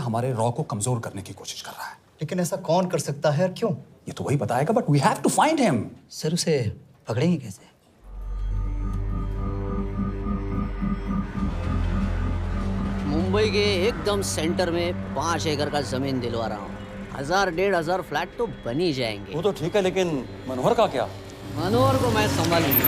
हमारे रॉ को कमजोर करने की कोशिश कर रहा है। लेकिन ऐसा कौन कर सकता है और क्यों? ये तो वही बताएगा, but we have to find him. Sir उसे पकड़ेंगे कैसे? मुंबई के एकदम सेंटर में 5 एकड़ का जमीन दिलवा रहा हूँ। 1000-1500 फ्लैट तो बन ही जाएंगे। वो तो ठीक है, लेकिन मनोहर का क्या? मनोहर को मैं संभालूंगा।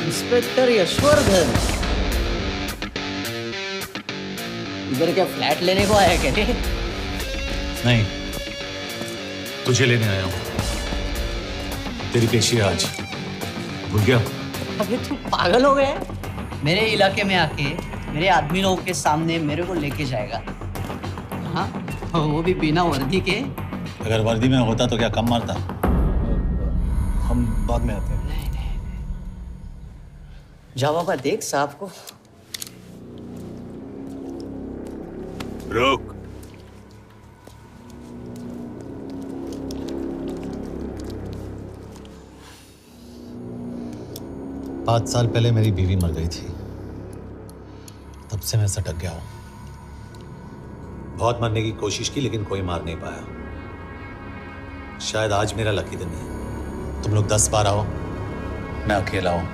इंस्पेक्टर यशवर्धन, इधर क्या फ्लैट लेने को आया क्या? नहीं, तुझे लेने आया हूँ। तेरी पेशी है आज, भूल गया? अबे तू पागल हो गया? मेरे इलाके में आके मेरे आदमी लोगों के सामने मेरे को लेके जाएगा? हाँ, वो भी बिना वर्दी के। अगर वर्दी में होता तो क्या कम मारता? हम बाद में आते हैं। जा बाबा, देख साहब को। रुक। पाँच साल पहले मेरी बीवी मर गई थी, तब से मैं सटक गया हूं। बहुत मरने की कोशिश की लेकिन कोई मार नहीं पाया। शायद आज मेरा लकी दिन है। तुम लोग 10 बार आओ, मैं अकेला हूं,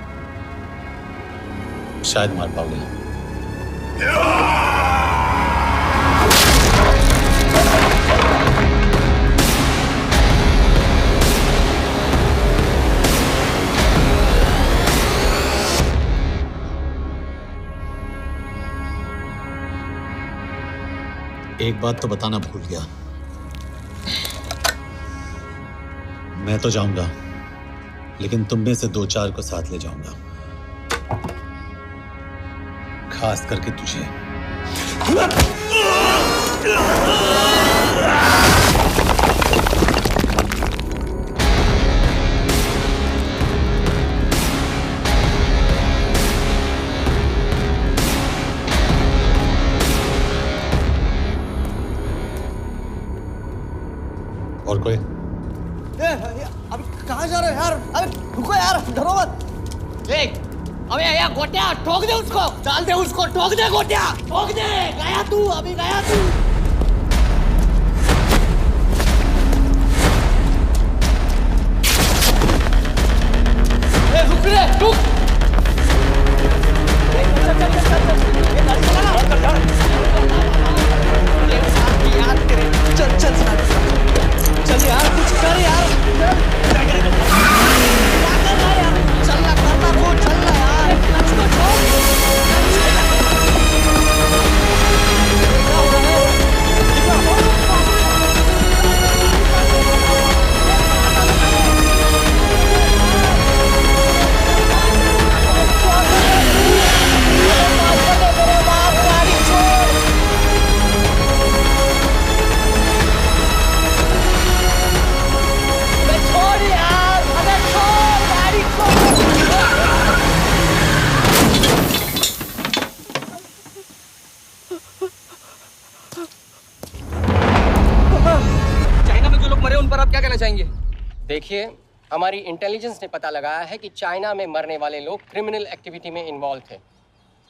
शायद मार पाओगे। एक बात तो बताना भूल गया, मैं तो जाऊंगा लेकिन तुम में से 2-4 को साथ ले जाऊंगा, खास करके तुझे। और कोई? अभी कहाँ जा रहे हो यार? अबे रुको यार, डरो मत। देख, अबे या गोटिया ठोक दे उसको, डाल दे उसको, ठोक दे गोटिया, ठोक दे। गया तू, अभी गया तू। ए रुक रे, रुक। चल चल चल चल, ये गाड़ी चला ना। यार तेरे, चल चल चल यार, कुछ कर यार। चल ना, करना को चल ना यार, कुछ तो छोड़। चाहेंगे? देखिए, हमारी इंटेलिजेंस ने पता लगाया है कि चाइना में मरने वाले लोग क्रिमिनल एक्टिविटी में इन्वॉल्व थे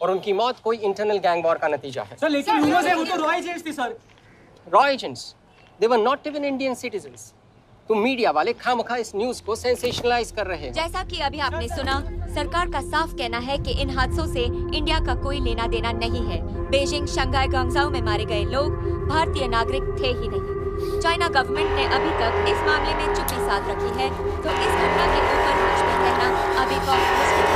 और उनकी मौत कोई इंटरनल गैंग वॉर का नतीजा है। सर लेकिन न्यूज़ है, वो तो रॉ एजेंट्स थे sir. Raw agents? They were not even Indian citizens. तुम मीडिया वाले खामखा इस न्यूज को सेंसेशनलाइज कर रहे हैं। जैसा कि अभी आपने सुना, सरकार का साफ कहना है कि इन हादसों से इंडिया का कोई लेना देना नहीं है। बीजिंग, शंघाई, ग्वांगझू में मारे गए लोग भारतीय नागरिक थे ही नहीं। चाइना गवर्नमेंट ने अभी तक इस मामले में चुप्पी साध रखी है, तो इस घटना के ऊपर कुछ भी कहना अभी बहुत मुश्किल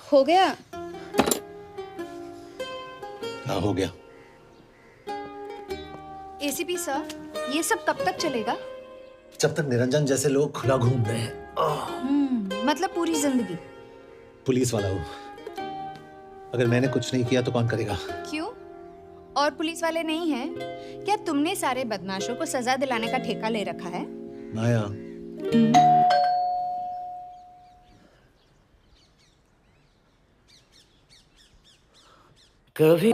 हो गया। हाँ, हो गया। एसीपी सर, ये सब कब तक चलेगा? जब तक निरंजन जैसे लोग खुला घूम रहे हैं। मतलब पूरी जिंदगी? पुलिस वाला हूँ, अगर मैंने कुछ नहीं किया तो कौन करेगा? क्यों? और पुलिस वाले नहीं हैं? क्या तुमने सारे बदमाशों को सजा दिलाने का ठेका ले रखा है? माया, कभी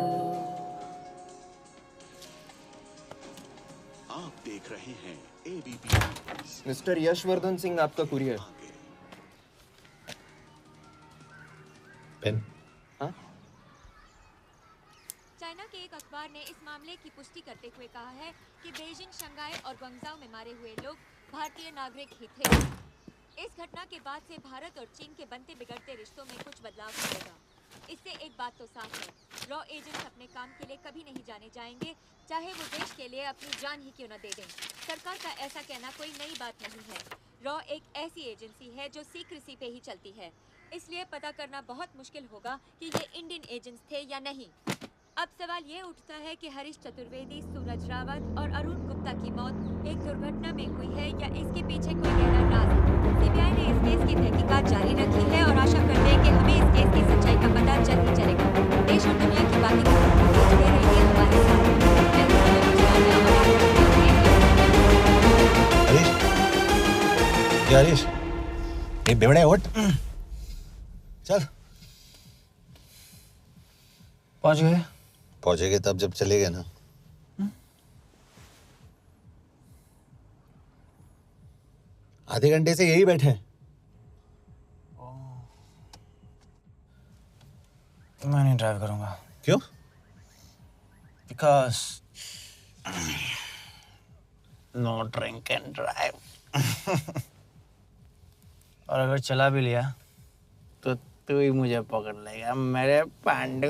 आप देख रहे हैं ABP। मिस्टर यशवर्धन सिंह आपका कुरियर। पेन। हाँ? चाइना के एक अखबार ने इस मामले की पुष्टि करते हुए कहा है कि बीजिंग, शंघाई और ग्वांगझाओ में मारे हुए लोग भारतीय नागरिक ही थे। इस घटना के बाद से भारत और चीन के बनते बिगड़ते रिश्तों में कुछ बदलाव होगा। इससे एक बात तो साफ है, रॉ एजेंट्स अपने काम के लिए कभी नहीं जाने जाएंगे, चाहे वो देश के लिए अपनी जान ही क्यों न दे दें। सरकार का ऐसा कहना कोई नई बात नहीं है। रॉ एक ऐसी एजेंसी है जो सीक्रेसी पे ही चलती है, इसलिए पता करना बहुत मुश्किल होगा कि ये इंडियन एजेंट्स थे या नहीं। अब सवाल ये उठता है कि हरीश चतुर्वेदी, सूरज रावत और अरुण गुप्ता की मौत एक दुर्घटना में हुई है या इसके पीछे कोई गहरा राज है। सीबीआई ने इस केस की तहकीकात जारी रखी है और आशा करते हैं कि हमें इस केस की सच्चाई का पता जल्द ही चलेगा। देश और दुनिया की बातें दे रही है हमारे साथ। हरीश, ये बेवड़े उठ, चल। पहुंच गए? पहुंचेंगे तब जब चलेंगे ना। आधे घंटे से यही बैठे हैं। मैं नहीं ड्राइव करूंगा। क्यों? Because no drink and drive. और अगर चला भी लिया तो तू ही मुझे पकड़ लेगा मेरे पांडू।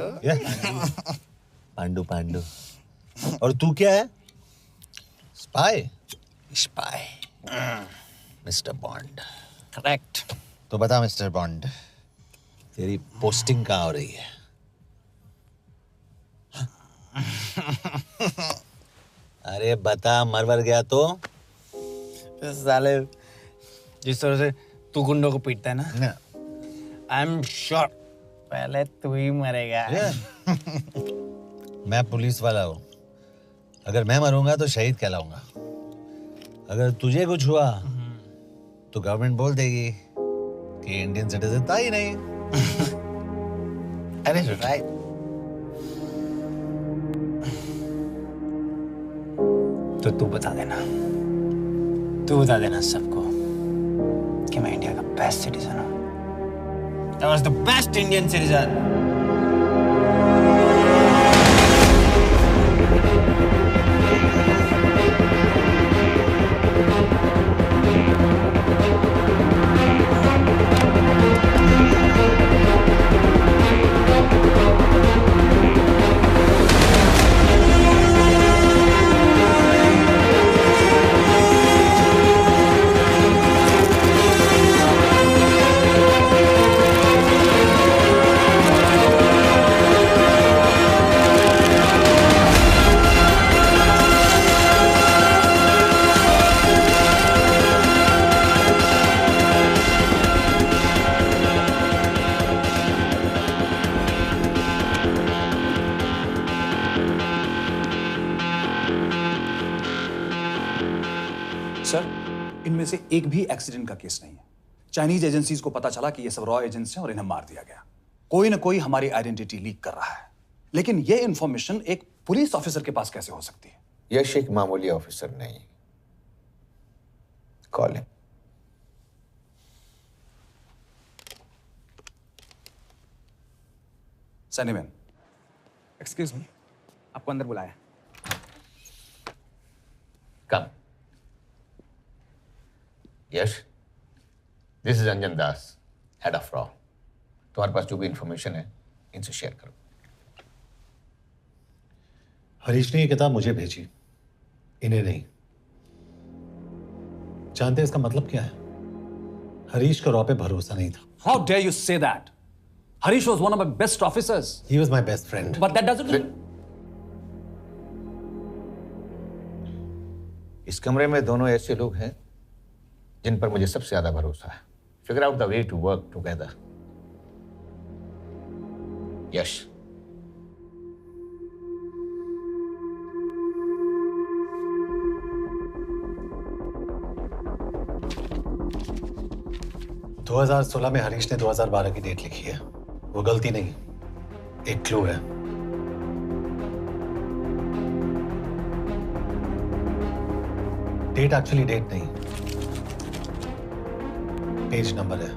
पांडू पांडू। और तू क्या है? Spy. Spy. Mister bond. Correct. तो बता मिस्टर बॉन्ड, तेरी पोस्टिंग कहाँ हो रही है? अरे बता, मरवर गया तो? साले जिस तरह से तू गुंडों को पीटता है ना, आई एम श्योर पहले तू ही मरेगा। मैं पुलिस वाला हूँ, अगर मैं मरूंगा तो शहीद कहलाऊंगा। अगर तुझे कुछ हुआ तो गवर्नमेंट बोल देगी कि इंडियन सिटीजन था ही नहीं। अरे राइट। तो तू बता देना सबको कि मैं इंडिया का बेस्ट सिटीजन हूँ। I was the best Indian citizen. इनमें से एक भी एक्सीडेंट का केस नहीं है। चाइनीज एजेंसीज को पता चला कि ये सब रॉ एजेंट्स हैं और इन्हें मार दिया गया। कोई ना कोई हमारी आइडेंटिटी लीक कर रहा है, लेकिन ये इंफॉर्मेशन एक पुलिस ऑफिसर के पास कैसे हो सकती है? यश एक मामूली ऑफिसर नहीं। Call him. सैनीमैन। एक्सक्यूज मी, आपको अंदर बुलाया। Come. Yash, this is Anjan Das, head of रॉ। तुम्हारे पास जो भी इंफॉर्मेशन है इनसे शेयर करो। हरीश ने ये किताब मुझे भेजी, इन्हें नहीं। जानते हैं इसका मतलब क्या है? हरीश को रॉ पे भरोसा नहीं था। How dare you say that? Harish was one of my best officers. He was my best friend. But that doesn't mean... इस कमरे में दोनों ऐसे लोग हैं जिन पर मुझे सबसे ज्यादा भरोसा है। Figure out the way to work together. Yash, 2016 में हरीश ने 2012 की डेट लिखी है। वो गलती नहीं, एक क्लू है। डेट एक्चुअली डेट नहीं, पेज नंबर है।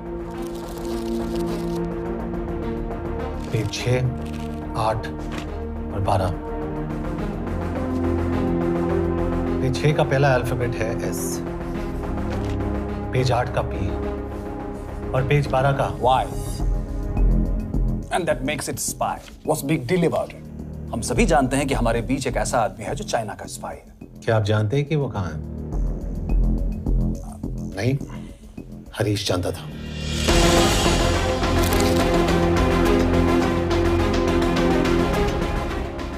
पेज 6, 8 और 12। पेज 6 का पहला अल्फाबेट है S, पेज 8 का P और पेज 12 का Y. And that makes it spy. What's big deal about it? हम सभी जानते हैं कि हमारे बीच एक ऐसा आदमी है जो चाइना का स्पाई है। क्या आप जानते हैं कि वो कहाँ है? नहीं, हरीश जानता था।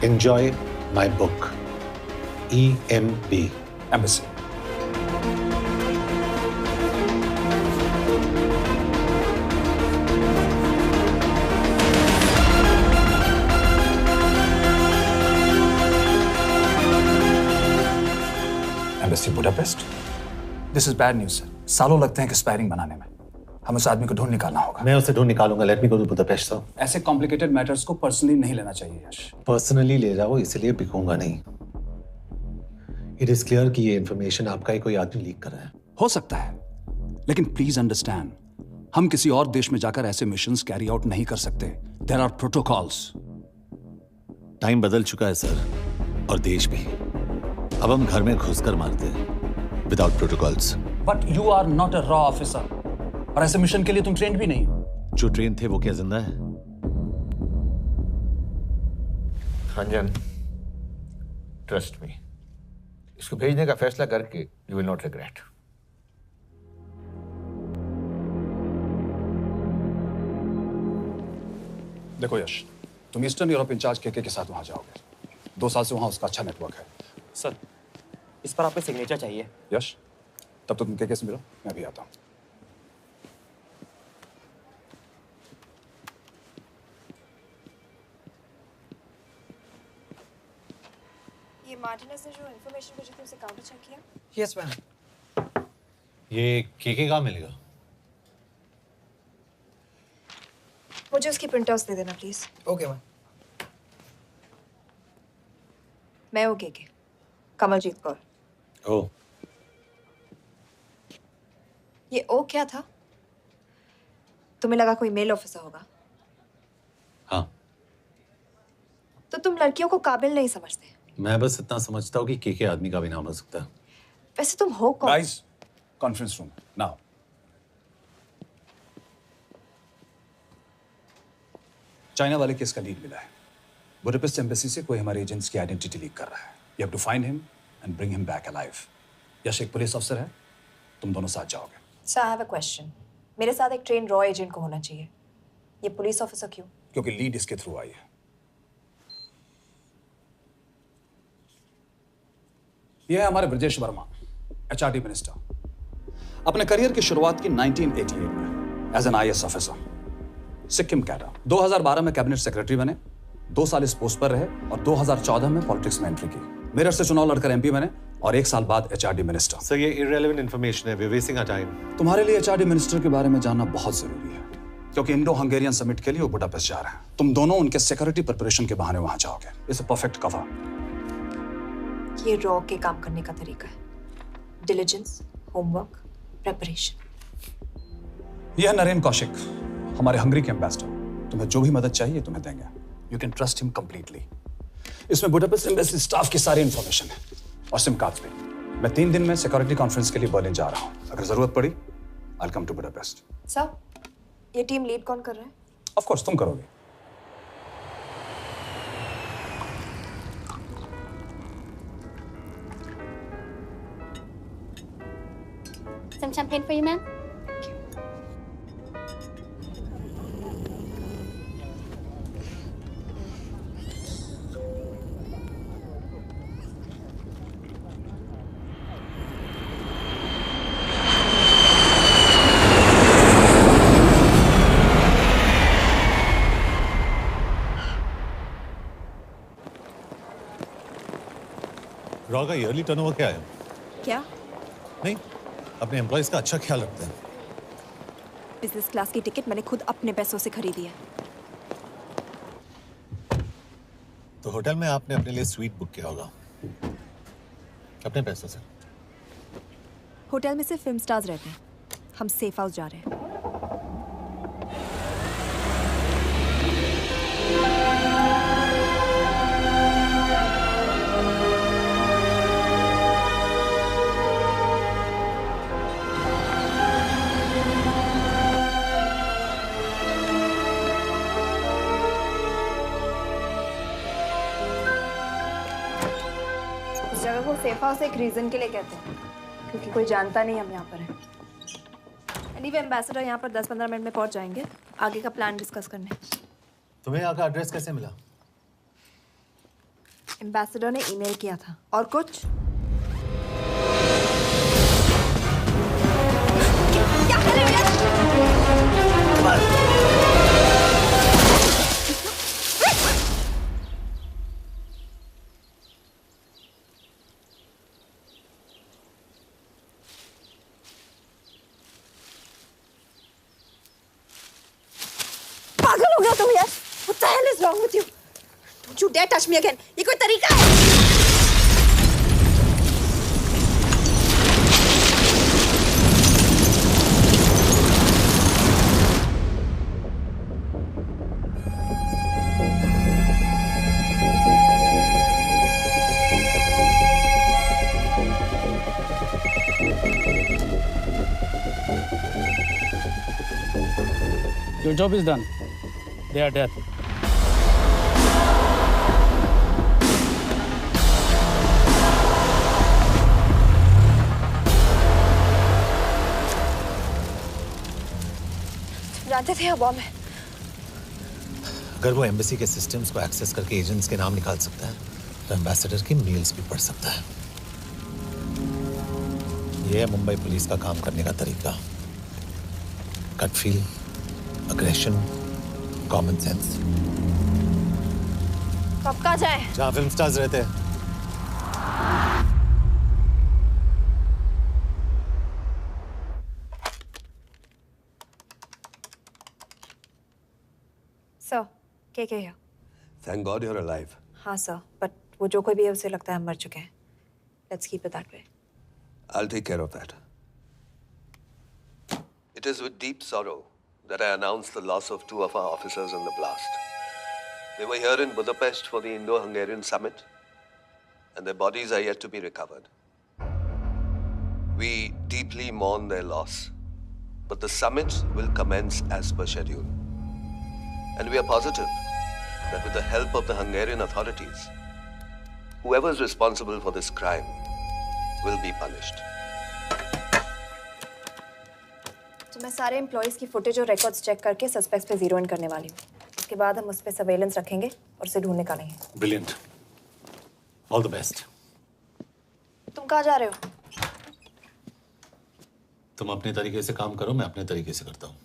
Enjoy my book. EMB. Embassy. Embassy Budapest. This is bad news, sir. सालों लगते हैं कि स्पायरिंग बनाने में। हमें उस आदमी को ढूंढ निकालना होगा। मैं उसे ढूंढ निकालूंगा। Let me go to Budapest sir. ऐसे कॉम्प्लिकेटेड मैटर्स को पर्सनली नहीं लेना चाहिए यश। पर्सनली ले जाओ, इसलिए बिकूंगा नहीं। इट इज क्लियर कि ये इंफॉर्मेशन आपका ही कोई आदमी लीक कर रहा है। हो सकता है, लेकिन प्लीज अंडरस्टैंड, हम किसी और देश में जाकर ऐसे मिशंस कैरी आउट नहीं कर सकते। There are protocols. टाइम बदल चुका है सर, और देश भी। अब हम घर में घुसकर मारते हैं without protocols. But you are not a रॉ ऑफिसर, और ऐसे मिशन के लिए तुम ट्रेंड भी नहीं हो। जो ट्रेन थे वो क्या जिंदा है? रंजन, ट्रस्ट मी, इसको भेजने का फैसला करके यू विल नॉट रिग्रेट। देखो यश, तुम ईस्टर्न यूरोप इंचार्ज के साथ वहां जाओगे। 2 साल से वहां उसका अच्छा नेटवर्क है। सर, इस पर आपके सिग्नेचर चाहिए। यश, तब तो तुम के से मिलो, मैं भी आता हूं। ये मार्टिनेज ने जो इन्फॉर्मेशन भेजी थी उसे काउंटर चेक किया? Yes ma'am. ये के कहाँ मिलेगा? मुझे उसकी प्रिंटआउट्स दे देना प्लीज। Okay ma'am. मैं हूँ के कमलजीत कौर। ओ, ये ओ क्या था? तुम्हें लगा कोई मेल ऑफिसर होगा? हाँ। तो तुम लड़कियों को काबिल नहीं समझते? मैं बस इतना समझता हूँ कि के आदमी का भी नाम हो सकता है। वैसे तुम हो कौन? Guys, conference room now. China वाले केस का लीड मिला है। बुडापेस्ट एम्बेसी से कोई हमारे एजेंट्स की आइडेंटिटी लीक कर रहा है। You have to find him and bring him back alive. Yash एक पुलिस अफसर है, तुम दोनों साथ जाओगे। Sir, I have a question. मेरे साथ एक ट्रेन रॉ एजेंट को होना चाहिए। ये पुलिस ऑफिसर क्यों? क्योंकि लीड इसके थ्रू आई है। यह है हमारे ब्रजेश वर्मा, एचआरडी मिनिस्टर। अपने करियर की शुरुआत की 1988 में as an IAS officer, Sikkim cadre. 2012 में कैबिनेट सेक्रेटरी बने, 2 साल इस पोस्ट पर रहे और 2014 में पॉलिटिक्स में एंट्री की। मेरठ से चुनाव लड़कर एमपी बने और 1 साल बाद एचआरडी मिनिस्टर। सर, ये इररिलेवेंट इंफॉर्मेशन है, we are wasting our time. तुम्हारे लिए एचआरडी मिनिस्टर के बारे में जानना बहुत जरूरी है, क्योंकि इंडो हंगेरियन समिट के लिए वो बुडापेस्ट जा रहे हैं। तुम दोनों उनके सिक्योरिटी प्रिपरेशन के बहाने वहां जाओगे। It's a perfect cover. ये रॉ के काम करने का तरीका है। Diligence, homework, preparation. यह नरेन कौशिक, हमारे हंगरी के एम्बेसडर। तुम्हें जो भी मदद चाहिए तुम्हें देंगे। You can trust him completely. इसमें बुडापेस्ट एम्बेसी स्टाफ की सारी इंफॉर्मेशन है और सिम कार्ड्स भी। मैं 3 दिन में सिक्योरिटी कॉन्फ्रेंस के लिए बर्लिन जा रहा हूं। अगर जरूरत पड़ी I will come to Budapest. Sir, ये टीम लीड कौन कर रहा है? ऑफ कोर्स तुम करोगे। Some champagne for you, ma'am? Raw का ईयरली टर्नओवर क्या है? क्या? नहीं, अपने एम्प्लॉइज का अच्छा ख्याल रखते हैं। बिजनेस क्लास की टिकट मैंने खुद अपने पैसों से खरीदी है। तो होटल में आपने अपने लिए स्वीट बुक किया होगा अपने पैसों से। होटल में सिर्फ फिल्म स्टार्स रहते हैं। हम सेफ हाउस जा रहे हैं। इस जगह को सेफ हाउस एक रीजन के लिए कहते हैं, क्योंकि कोई जानता नहीं हम यहाँ पर हैं। एनीवे एम्बेसडर यहाँ पर 10-15 मिनट में पहुँच जाएंगे आगे का प्लान डिस्कस करने। तुम्हें यहाँ का एड्रेस कैसे मिला? एम्बेसडर ने ईमेल किया था। और कुछ? पागल हो गया तुम यार? What the hell is wrong with you? Don't you dare touch me again. ये कोई तरीका है? Your job is done. They are dead. जानते थे बॉम्ब है। अगर वो एम्बेसी के सिस्टम्स को एक्सेस करके एजेंट्स के नाम निकाल सकता है तो एम्बेसडर की मेल्स भी पढ़ सकता है। ये है मुंबई पुलिस का काम करने का तरीका। Gut feel, aggression, common sense. कब कहाँ जाए? जहाँ फिल्म स्टार्स रहते हैं। सर, के here? Thank God you're alive. हाँ सर, बट वो जो कोई भी है उसे लगता है हम मर चुके हैं। Let's keep it that way. I'll take care of that. It is with deep sorrow that I announce the loss of 2 of our officers in the blast. They were here in Budapest for the Indo-Hungarian summit, and their bodies are yet to be recovered. We deeply mourn their loss, but the summit will commence as per schedule. And we are positive that with the help of the Hungarian authorities, whoever is responsible for this crime will be punished. तो मैं सारे employees की footage और records check करके suspects पे zero in करने वाली हूँ। उसके बाद हम उस पे सर्वेलेंस रखेंगे और उसे ढूंढ निकालेंगे। Brilliant. All the best. तुम कहाँ जा रहे हो? तुम अपने तरीके से काम करो, मैं अपने तरीके से करता हूँ।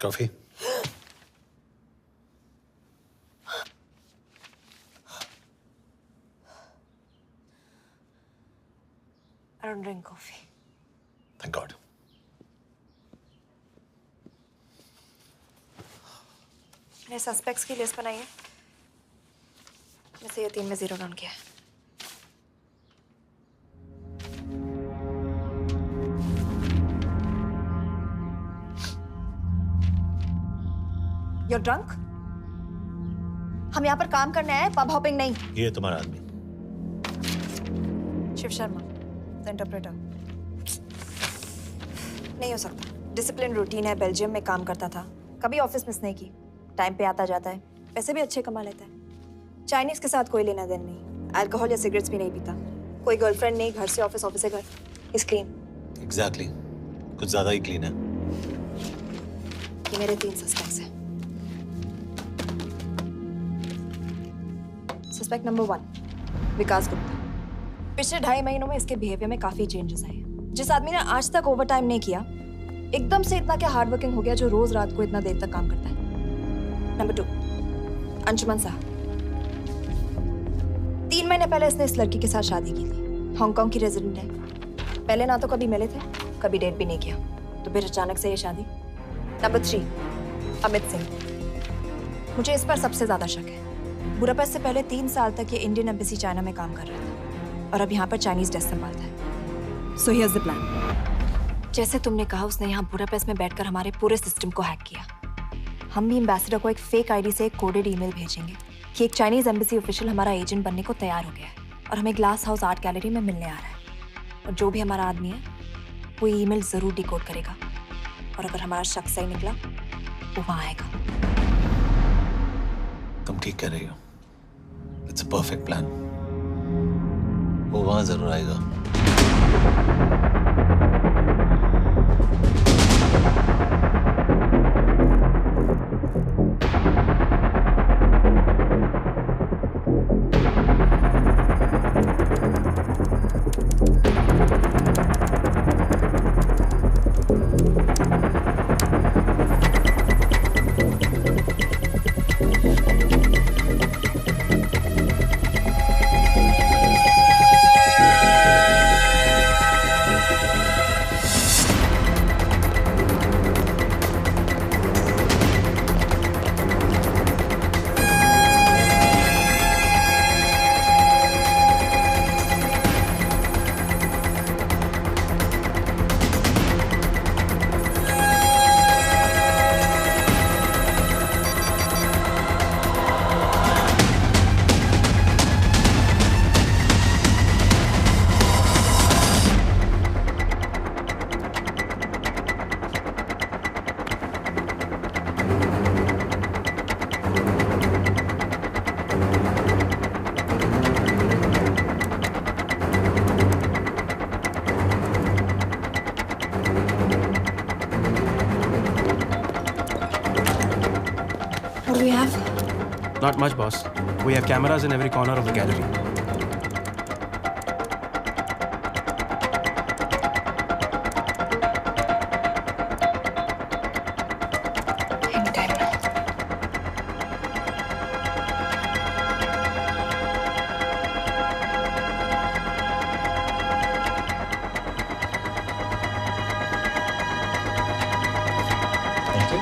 Coffee? I don't drink coffee. Thank God. मैंने सस्पेक्ट्स की लिस्ट बनाई है, जैसे ये 3 में 0 डाउन किया है। You're drunk? हम यहाँ पर काम करने आए, पब हॉपिंग नहीं। ये तुम्हारा आदमी। Shiv Sharma, the interpreter. नहीं हो सकता। डिसिप्लिन रूटीन है, बेल्जियम में काम करता था, कभी ऑफिस मिस नहीं की, टाइम पे आता जाता है, पैसे भी अच्छे कमा लेता है। चाइनीज के साथ कोई लेना देना नहीं, अल्कोहल या सिगरेट्स भी नहीं पीता, कोई गर्लफ्रेंड नहीं, घर से ऑफिस, ऑफिस से घर। Is clean. एग्जैक्टली, कुछ ज्यादा ही क्लीन है। ये मेरे 3 सस्पेक्ट्स हैं। सस्पेक्ट नंबर 1, विकास गुप्ता। पिछले 2.5 महीनों में इसके बिहेवियर में काफी चेंजेस आए हैं। जिस आदमी ने आज तक ओवर टाइम नहीं किया, एकदम से इतना क्या हार्ड वर्किंग हो गया जो रोज रात को इतना देर तक काम करता है। नंबर 2, अंशुमन साहब। 3 महीने पहले इसने इस लड़की के साथ शादी की थी, हांगकांग की रेजिडेंट है। पहले ना तो कभी मिले थे, कभी डेट भी नहीं किया, तो फिर अचानक से ये शादी। नंबर 3, अमित सिंह। मुझे इस पर सबसे ज्यादा शक है। बुडापेस्ट से पहले 3 साल तक ये इंडियन एम्बेसी चाइना में काम कर रहा था और अब यहाँ पर चाइनीज डेस्क संभालता है। So here's the plan. जैसे तुमने कहा, उसने यहाँ बुडापेस्ट में बैठकर हमारे पूरे सिस्टम को हैक किया। हम भी एम्बेसडर को एक फेक आईडी से एक कोडेड ईमेल भेजेंगे कि एक चाइनीज एम्बेसी ऑफिशियल हमारा एजेंट बनने को तैयार हो गया है और हमें ग्लास हाउस आर्ट गैलरी में मिलने आ रहा है। और जो भी हमारा आदमी है वो ईमेल जरूर डिकोड करेगा और अगर हमारा शक सही निकला वो वहां आएगा। तुम ठीक कह रही हो। It's a perfect plan. वो वहां जरूर आएगा। Not much, boss. We have cameras in every corner of the gallery. Anytime now. Thank you.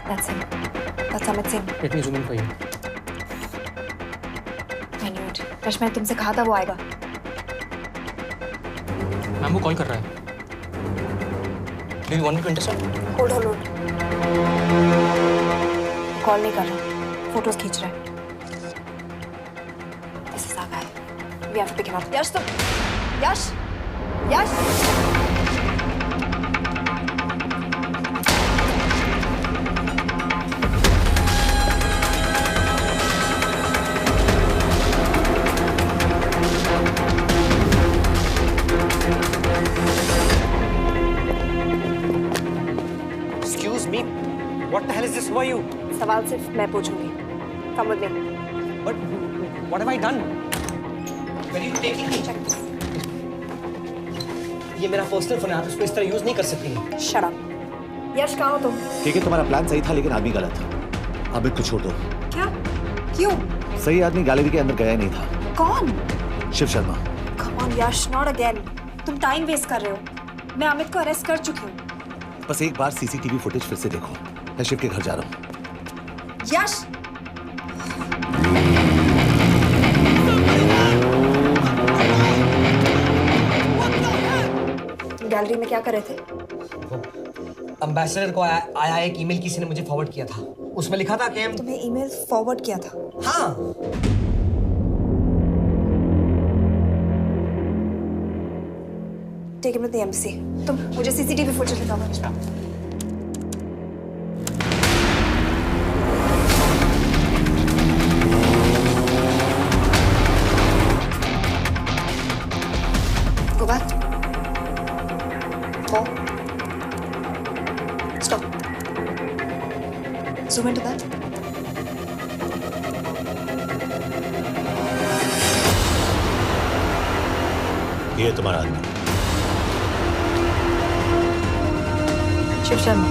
That's him. That's Amit Singh. Let me zoom in for you. I knew it. Rush, मैंने तुमसे कहा था वो आएगा। Ma'am वो call कर रहा है। Do you want me to intercept? Hold. Call नहीं कर रहा, फोटोज खींच रहा है। This is our guy. We have to pick him up. यश तुम, यश। Excuse me. What the hell is this? Who are you? सवाल सिर्फ मैं पूछूंगी। Come with me. But what have I done? Where are you taking me? ये मेरा personal phone है, आप इसको इस तरह यूज नहीं कर सकती। Shut up. यश कहाँ हो तुम? ठीक है, तुम्हारा प्लान सही था लेकिन आदमी गलत था। अमित को छोड़ दो। क्या? क्यों? सही आदमी गैलरी के अंदर गया ही नहीं था। कौन? Shiv Sharma. Come on Yash, not again. तुम टाइम वेस्ट कर रहे हो। मैं अमित को अरेस्ट कर चुकी हूँ। बस एक बार सीसीटीवी फुटेज फिर से देखो। मैं शिव के घर जा रहा हूँ। यश! गैलरी में क्या कर रहे थे? एम्बेसडर को आया एक ईमेल किसी ने मुझे फॉरवर्ड किया था। उसमें लिखा था कि तुम्हें ईमेल फॉरवर्ड किया था? हाँ। Take him to the embassy. तुम मुझे सीसीटीवी फुटेज दिखाओ। Go back. Four. Stop. Zoom into that. ये तुम्हारा आदमी। शिव शर्मा।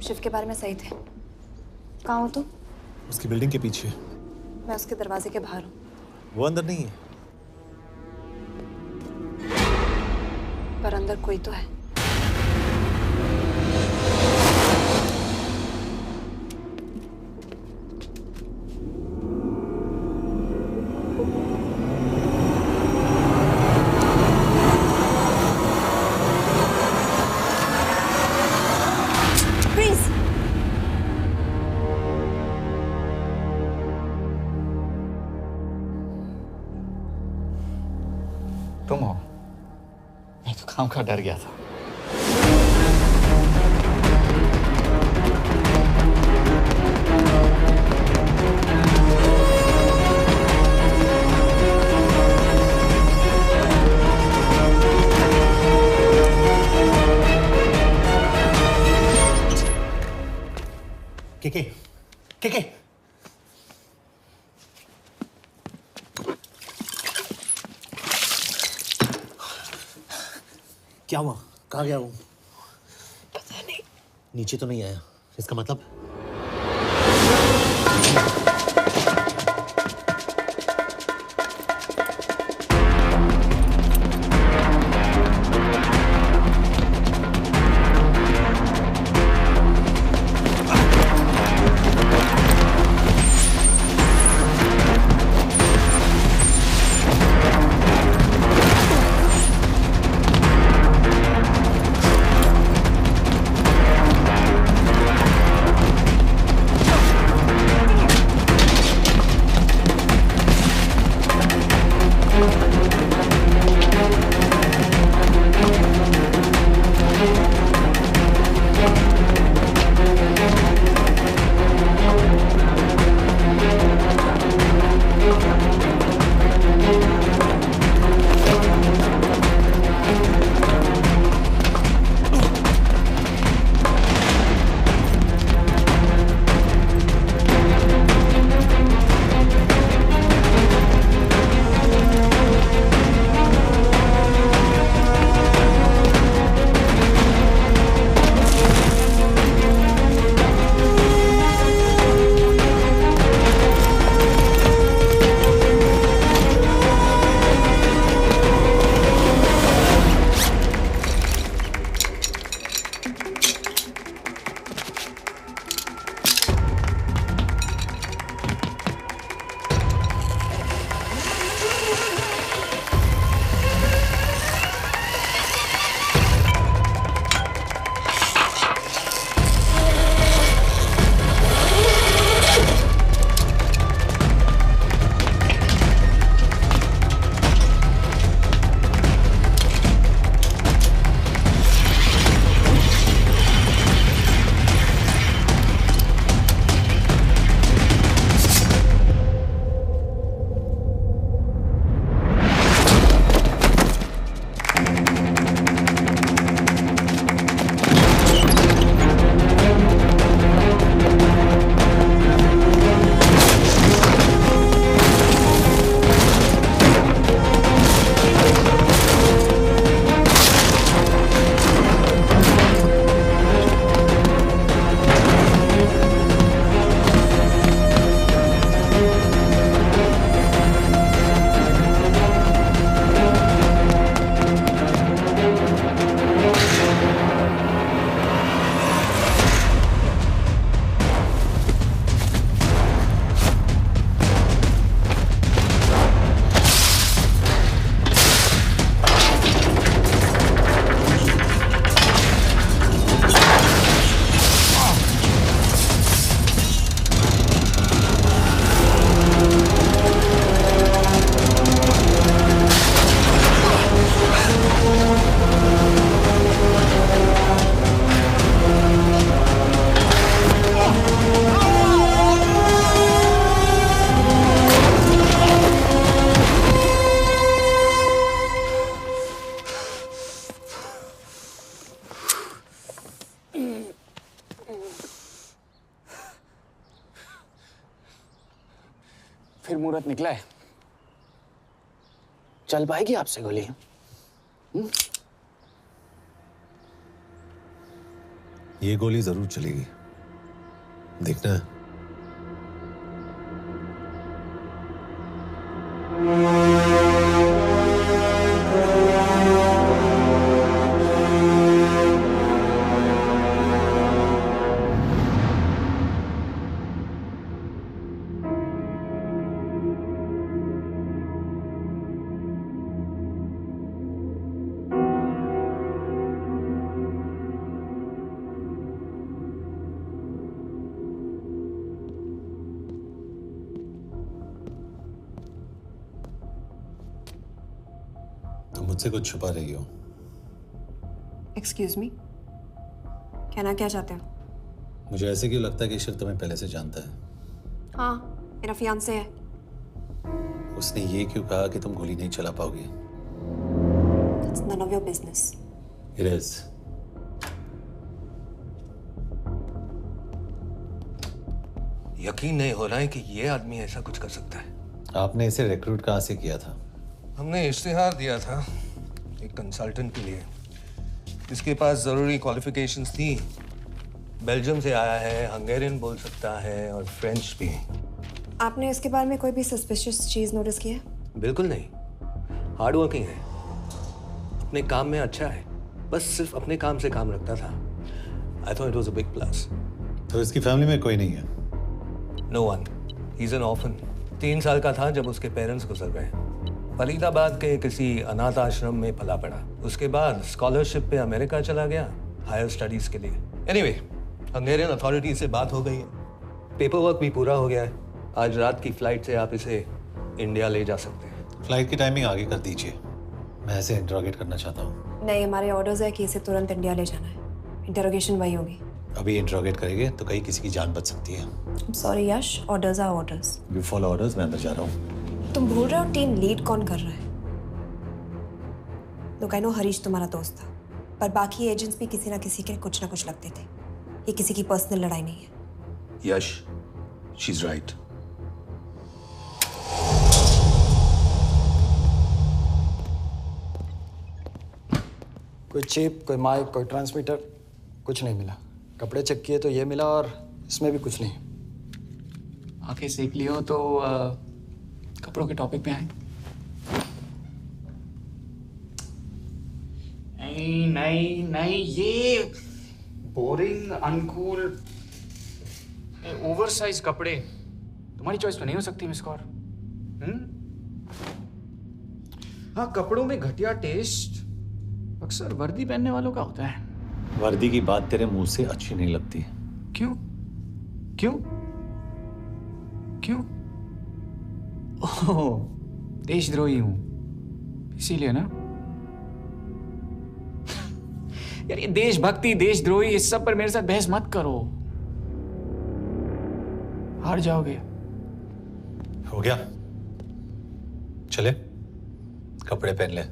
शिव के बारे में सही थे। कहाँ हो तुम? उसकी बिल्डिंग के पीछे। मैं उसके दरवाजे के बाहर हूँ। वो अंदर नहीं है। पर अंदर कोई तो है। तुम हो? मैं तो काम का डर गया था। के क्या हुआ? कहाँ गया वो? पता नहीं। नीचे तो नहीं आया, इसका मतलब? फिर मुहूर्त निकला है, चल पाएगी आपसे गोली? ये गोली जरूर चलेगी। देखना मुझसे कुछ छुपा रही हो। एक्सक्यूज मी, कहना क्या चाहते हो? मुझे ऐसे क्यों लगता है कि ईश्वर तुम्हें पहले से जानता है? हाँ, मेरा फियांसे है। उसने ये क्यों कहा कि तुम गोली नहीं चला पाओगी? It's none of your business. It is. यकीन नहीं हो रहा है कि ये आदमी ऐसा कुछ कर सकता है। आपने इसे रिक्रूट कहाँ से किया था? हमने इश्तिहार दिया था एक कंसल्टेंट के लिए। इसके पास जरूरी क्वालिफिकेशंस थी। बेल्जियम से आया है, हंगेरियन बोल सकता है और फ्रेंच भी। आपने इसके बारे में कोई भी सस्पिशियस चीज नोटिस की है? बिल्कुल नहीं। हार्ड वर्किंग है, अपने काम में अच्छा है, बस सिर्फ अपने काम से काम रखता था। I thought it was a big plus. तो इसकी फैमिली में कोई नहीं है? No one. He is an orphan. 3 साल का था जब उसके पेरेंट्स गुजर गए। फरीदाबाद के किसी अनाथ आश्रम में पला पड़ा। उसके बाद स्कॉलरशिप पे अमेरिका चला गया हायर स्टडीज के लिए। एनीवे, हंगेरियन अथॉरिटी से बात हो गई है, पेपर वर्क भी पूरा हो गया है। आज रात की फ्लाइट से आप इसे इंडिया ले जा सकते हैं। फ्लाइट की टाइमिंग आगे कर दीजिए, मैं ऐसे इंटरोगेट करना चाहता हूँ। नहीं, हमारे ऑर्डर्स है कि इसे तुरंत इंडिया ले जाना है। इंटरोगेशन वही होगी। अभी इंटरोगेट करेंगे तो कहीं किसी की जान बच सकती है। Sorry Yash, orders are orders. You follow orders, मैं अंदर जा रहा हूँ। तुम भूल रहे हो टीम लीड कौन कर रहा है? लोग आई नो हरीश तुम्हारा दोस्त था, पर बाकी एजेंट्स भी किसी ना किसी के कुछ ना कुछ लगते थे। ये किसी की पर्सनल लड़ाई नहीं है। यश, शी इज राइट। कोई चिप, कोई माइक, कोई ट्रांसमीटर, कुछ नहीं मिला। कपड़े चेक किए तो ये मिला और इसमें भी कुछ नहीं। आंखें सेक लियो तो कपड़ों के टॉपिक पे आए। नहीं नहीं नहीं, ये बोरिंग, अनकूल, ओवरसाइज कपड़े तुम्हारी चॉइस तो नहीं हो सकती मिस कौर। हाँ, कपड़ों में घटिया टेस्ट अक्सर वर्दी पहनने वालों का होता है। वर्दी की बात तेरे मुंह से अच्छी नहीं लगती। क्यों क्यों क्यों? ओह, देशद्रोही हूं इसीलिए ना। यार ये देशभक्ति, देशद्रोही, इस सब पर मेरे साथ बहस मत करो, हार जाओगे। हो गया, चले कपड़े पहन ले,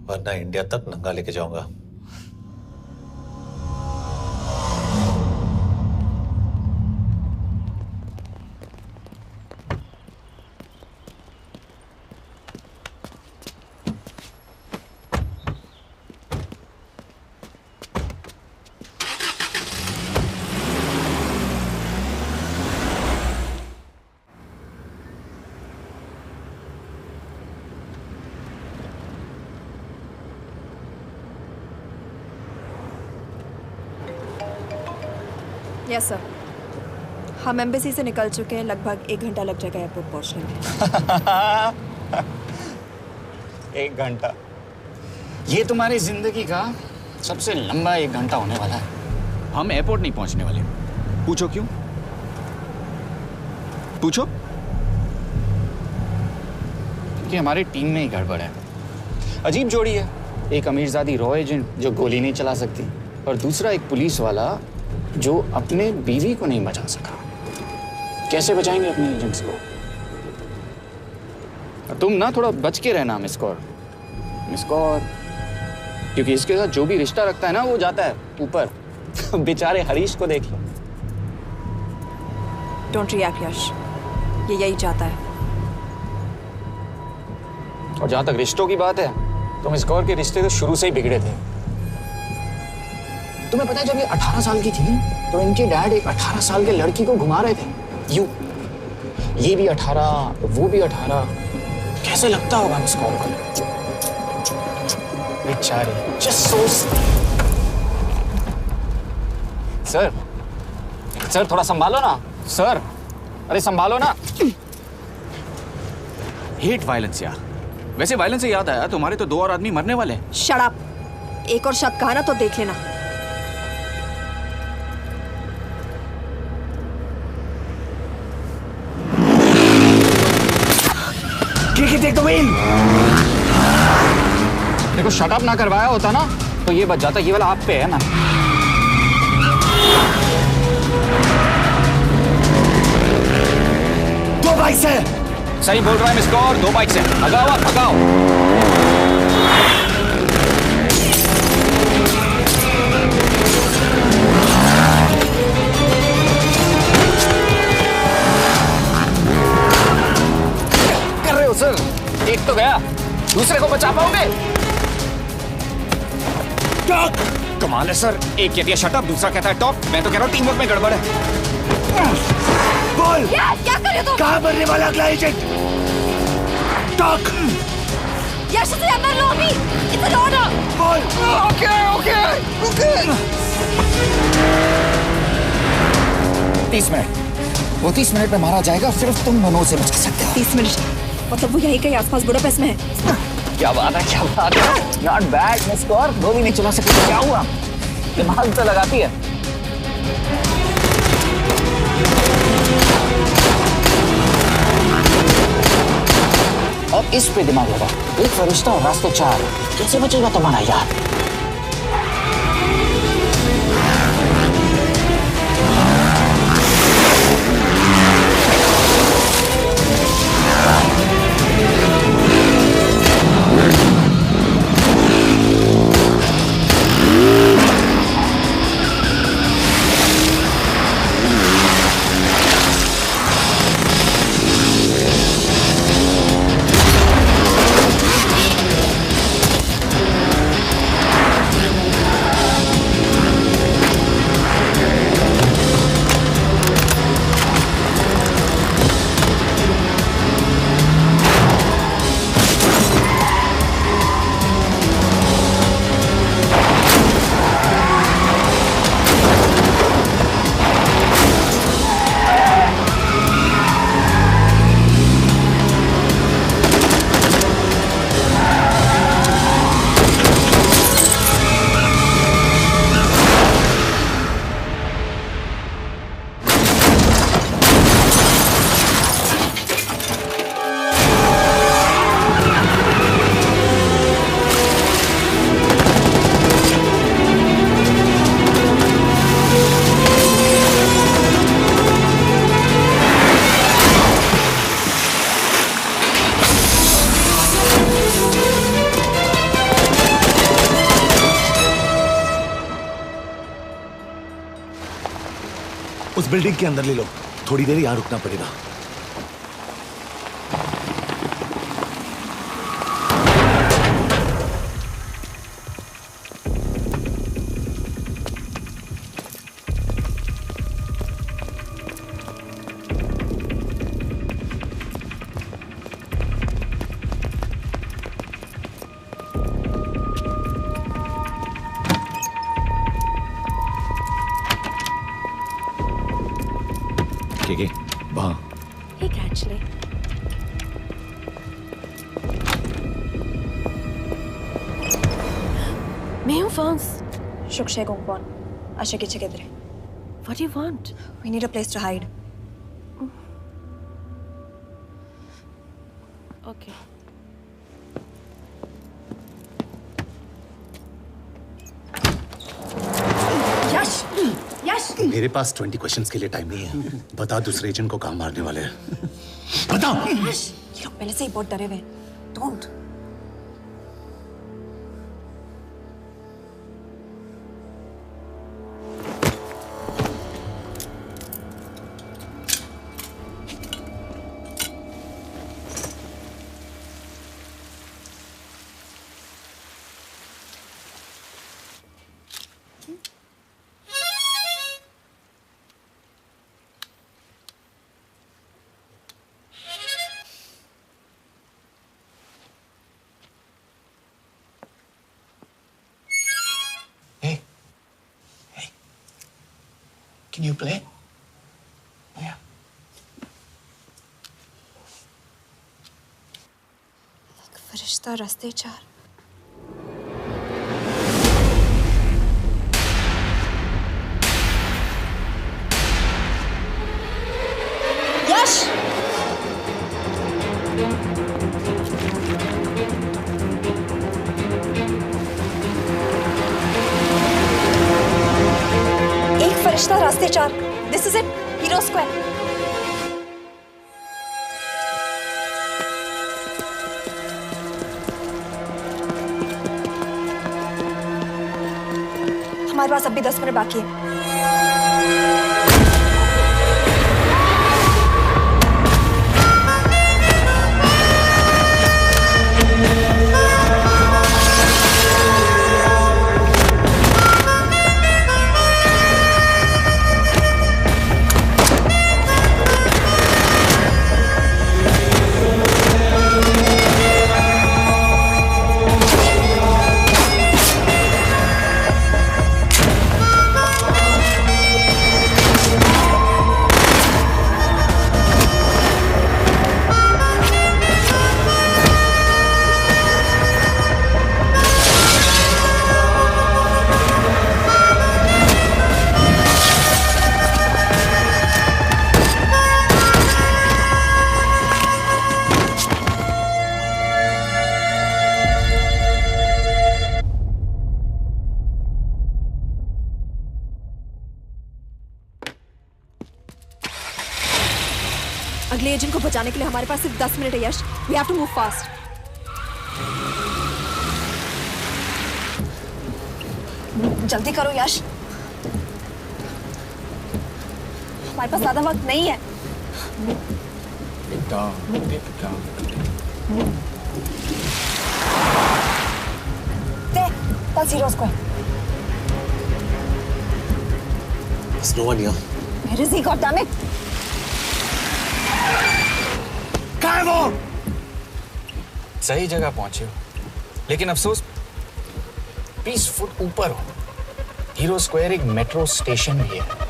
वरना इंडिया तक नंगा लेके जाऊंगा। यस सर, हम एम्बेसी से निकल चुके हैं। लगभग 1 घंटा लग जाएगा एयरपोर्ट पहुंचने में। 1 घंटा? ये तुम्हारी जिंदगी का सबसे लंबा 1 घंटा होने वाला है। हम एयरपोर्ट नहीं पहुंचने वाले। पूछो क्यों? पूछो। क्योंकि हमारी टीम में ही गड़बड़ है। अजीब जोड़ी है, एक अमीरजादी रॉ एजेंट जो गोली नहीं चला सकती, और दूसरा एक पुलिस वाला जो अपने बीवी को नहीं बचा सका। कैसे बचाएंगे अपने एजेंट्स को? और तुम ना थोड़ा बच के रहना मिस कौर, क्योंकि इसके साथ जो भी रिश्ता रखता है ना वो जाता है ऊपर। बेचारे हरीश को देख लो। डोंट रिएक्ट यश, ये यही चाहता है। और जहां तक रिश्तों की बात है, तो मिस कौर के रिश्ते तो शुरू से ही बिगड़े थे। तुम्हें पता है जब ये 18 साल की थी तो इनके डैड एक 18 साल के लड़की को घुमा रहे थे। ये भी 18, वो भी 18। कैसे लगता होगा इसको? बेचारे, जस्ट सो। सर थोड़ा संभालो ना सर। अरे संभालो ना। हेट वायलेंस यार। वैसे वायलेंस से याद आया, तुम्हारे तो 2 और आदमी मरने वाले हैं। Shut up. एक और शब्द कहा ना तो देख लेना। Take the wheel. देखो शट अप ना करवाया होता ना तो ये बच जाता। ये वाला आप पे है ना। दो बाइक्स है। सही बोल रहा है मिस्टर, 2 बाइक्स है। भगाओ आप, भगाओ। कर रहे हो सर? एक तो गया, दूसरे को बचा पाओगे? कमाल है सर। एक कहती है शट अप, दूसरा कहता है टॉप। मैं तो कह रहा हूँ टीम वर्क में गड़बड़ है। बोल क्या कर रहे हो तुम? कहाँ मरने वाला अगला एजेंट? टॉक। यश से अंदर लो अभी। It's an order. बोल। ओके। 30 मिनट। वो 30 मिनट में मारा जाएगा। सिर्फ तुम दोनों से बचा सकते हो। 30 मिनट मतलब वो यहीं कहीं आसपास बुडापेस्ट में है। क्या बात है, क्या बात है। Not bad mister. गोली नहीं चला सकती। क्या हुआ? दिमाग तो लगाती है। अब इस पे दिमाग लगा। एक फरिश्ता और रास्ते 4। कैसे बचेगा तुम्हारा यार? उस बिल्डिंग के अंदर ले लो। थोड़ी देर यहाँ रुकना पड़ेगा। वहाँ Hey, actually. मैं हूँ France. Shukshay Gongpon. Asha kiche kidre. What do you want? We need a place to hide. Okay. यश! यश! मेरे पास 20 क्वेश्चंस के लिए टाइम नहीं है। बता दूसरे एजेंट को कहाँ मारने वाले हैं। बता। यश! ये लोग पहले से ही बहुत डरे हुए हैं। Don't. Can you play? Yeah. फरिश्ता रास्ते चार। यश! एक फरिश्ता रास्ते चार। This is it. Hero Square. हमारे पास अब भी 10 मिनट बाकी है। अगले एजेंट को बचाने के लिए हमारे पास सिर्फ 10 मिनट है यश। We have to move fast. जल्दी करो यश। हमारे पास ज्यादा वक्त नहीं है। That's Hero Square. There's no one here. Where is he? God damn it! कहाँ है वो? सही जगह पहुंचे हो, लेकिन अफसोस 20 फुट ऊपर हो। हीरो स्क्वायर एक मेट्रो स्टेशन भी है।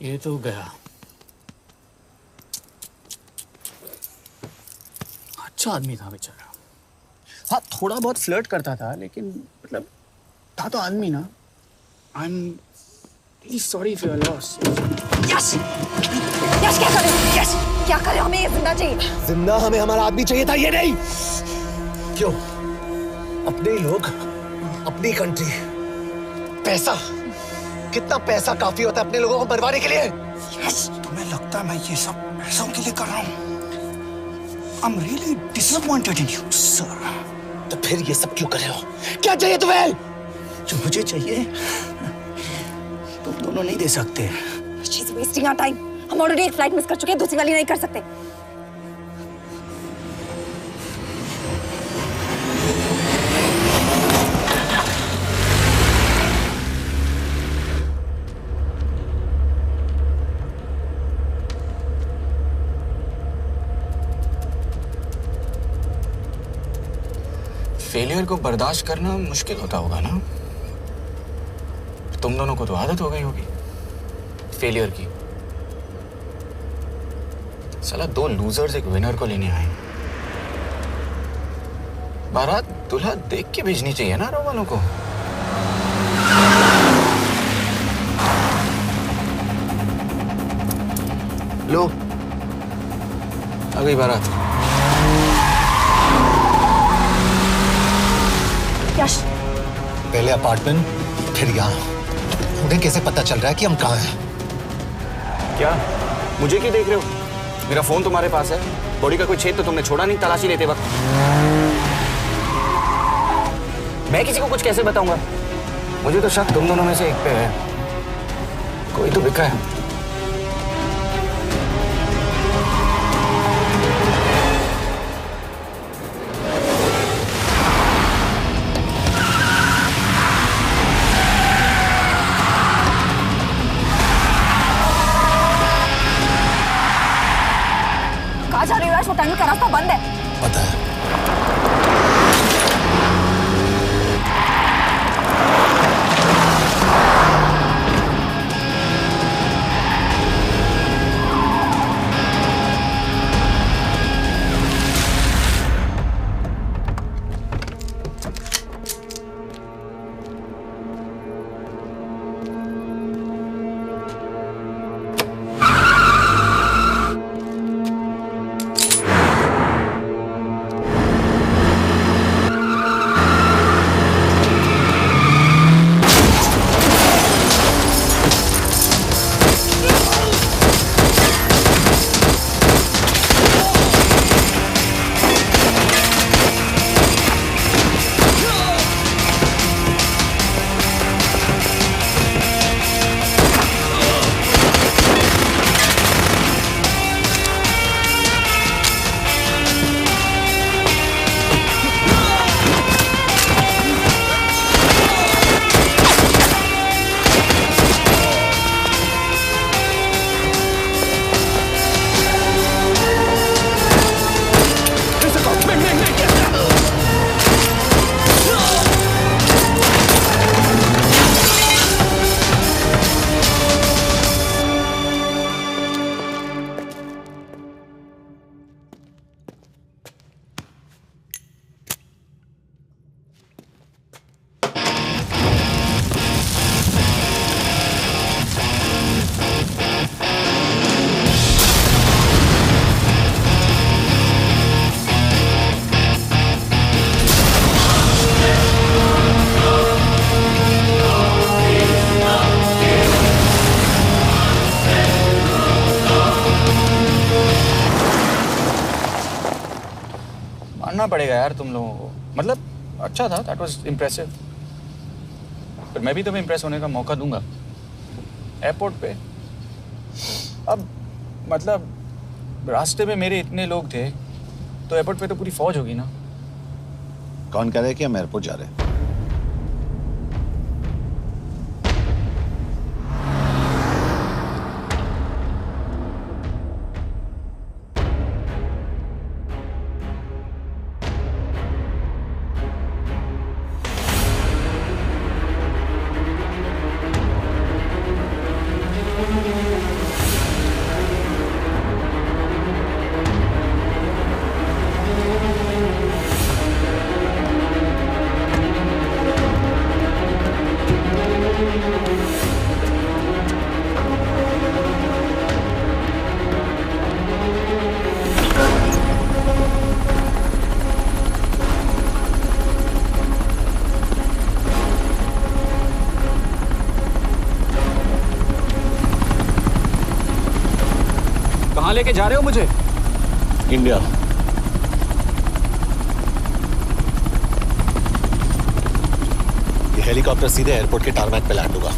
ये तो गया। अच्छा आदमी था बेचारा। हाँ, थोड़ा बहुत फ्लर्ट करता था, लेकिन मतलब था तो आदमी ना। I'm really sorry for your loss. यश! यश क्या करे? यश क्या करे? हमें ये जिंदा चाहिए। जिंदा हमें हमारा आदमी चाहिए था, ये नहीं। क्यों? अपने लोग, अपनी कंट्री, पैसा। कितना पैसा काफी होता है अपने लोगों को मरवाने के लिए? यस, तुम्हें लगता है मैं ये सब पैसों के लिए कर रहा हूँ? I'm really disappointed in you, sir. तो फिर ये सब क्यों कर रहे हो? क्या चाहिए तुम्हें? जो मुझे चाहिए, तुम दोनों नहीं दे सकते। She's wasting our time. हम ऑलरेडी एक फ्लाइट मिस कर चुके हैं, दूसरी वाली नहीं कर सकते। फेलियर को बर्दाश्त करना मुश्किल होता होगा ना? तुम दोनों को तो आदत हो गई होगी फेलियर की। साला 2 लूजर्स एक विनर को लेने आए। बारात दूल्हा देख के भेजनी चाहिए ना रो वालों को। लो, आ गई बारात। यश, पहले अपार्टमेंट, फिर यहाँ। उन्हें कैसे पता चल रहा है कि हम कहाँ हैं? क्या मुझे क्यों देख रहे हो? मेरा फोन तुम्हारे पास है। बॉडी का कोई छेद तो तुमने छोड़ा नहीं तलाशी लेते वक्त। मैं किसी को कुछ कैसे बताऊंगा? मुझे तो शक तुम दोनों में से एक पे है। कोई तो बिका है। कहाँ जा रही हो? वो टनल का रास्ता बंद है। पता है। मानना पड़ेगा यार तुम लोगों को। मतलब अच्छा था, दैट वाज इम्प्रेसिव। पर मैं भी तुम्हें इम्प्रेस होने का मौका दूंगा एयरपोर्ट पे। अब मतलब रास्ते में मेरे इतने लोग थे तो एयरपोर्ट पे तो पूरी फौज होगी ना। कौन कह रहा है कि हम एयरपोर्ट जा रहे हैं? कहाँ लेके जा रहे हो मुझे? इंडिया। ये हेलीकॉप्टर सीधे एयरपोर्ट के टारमैक पे लैंड होगा।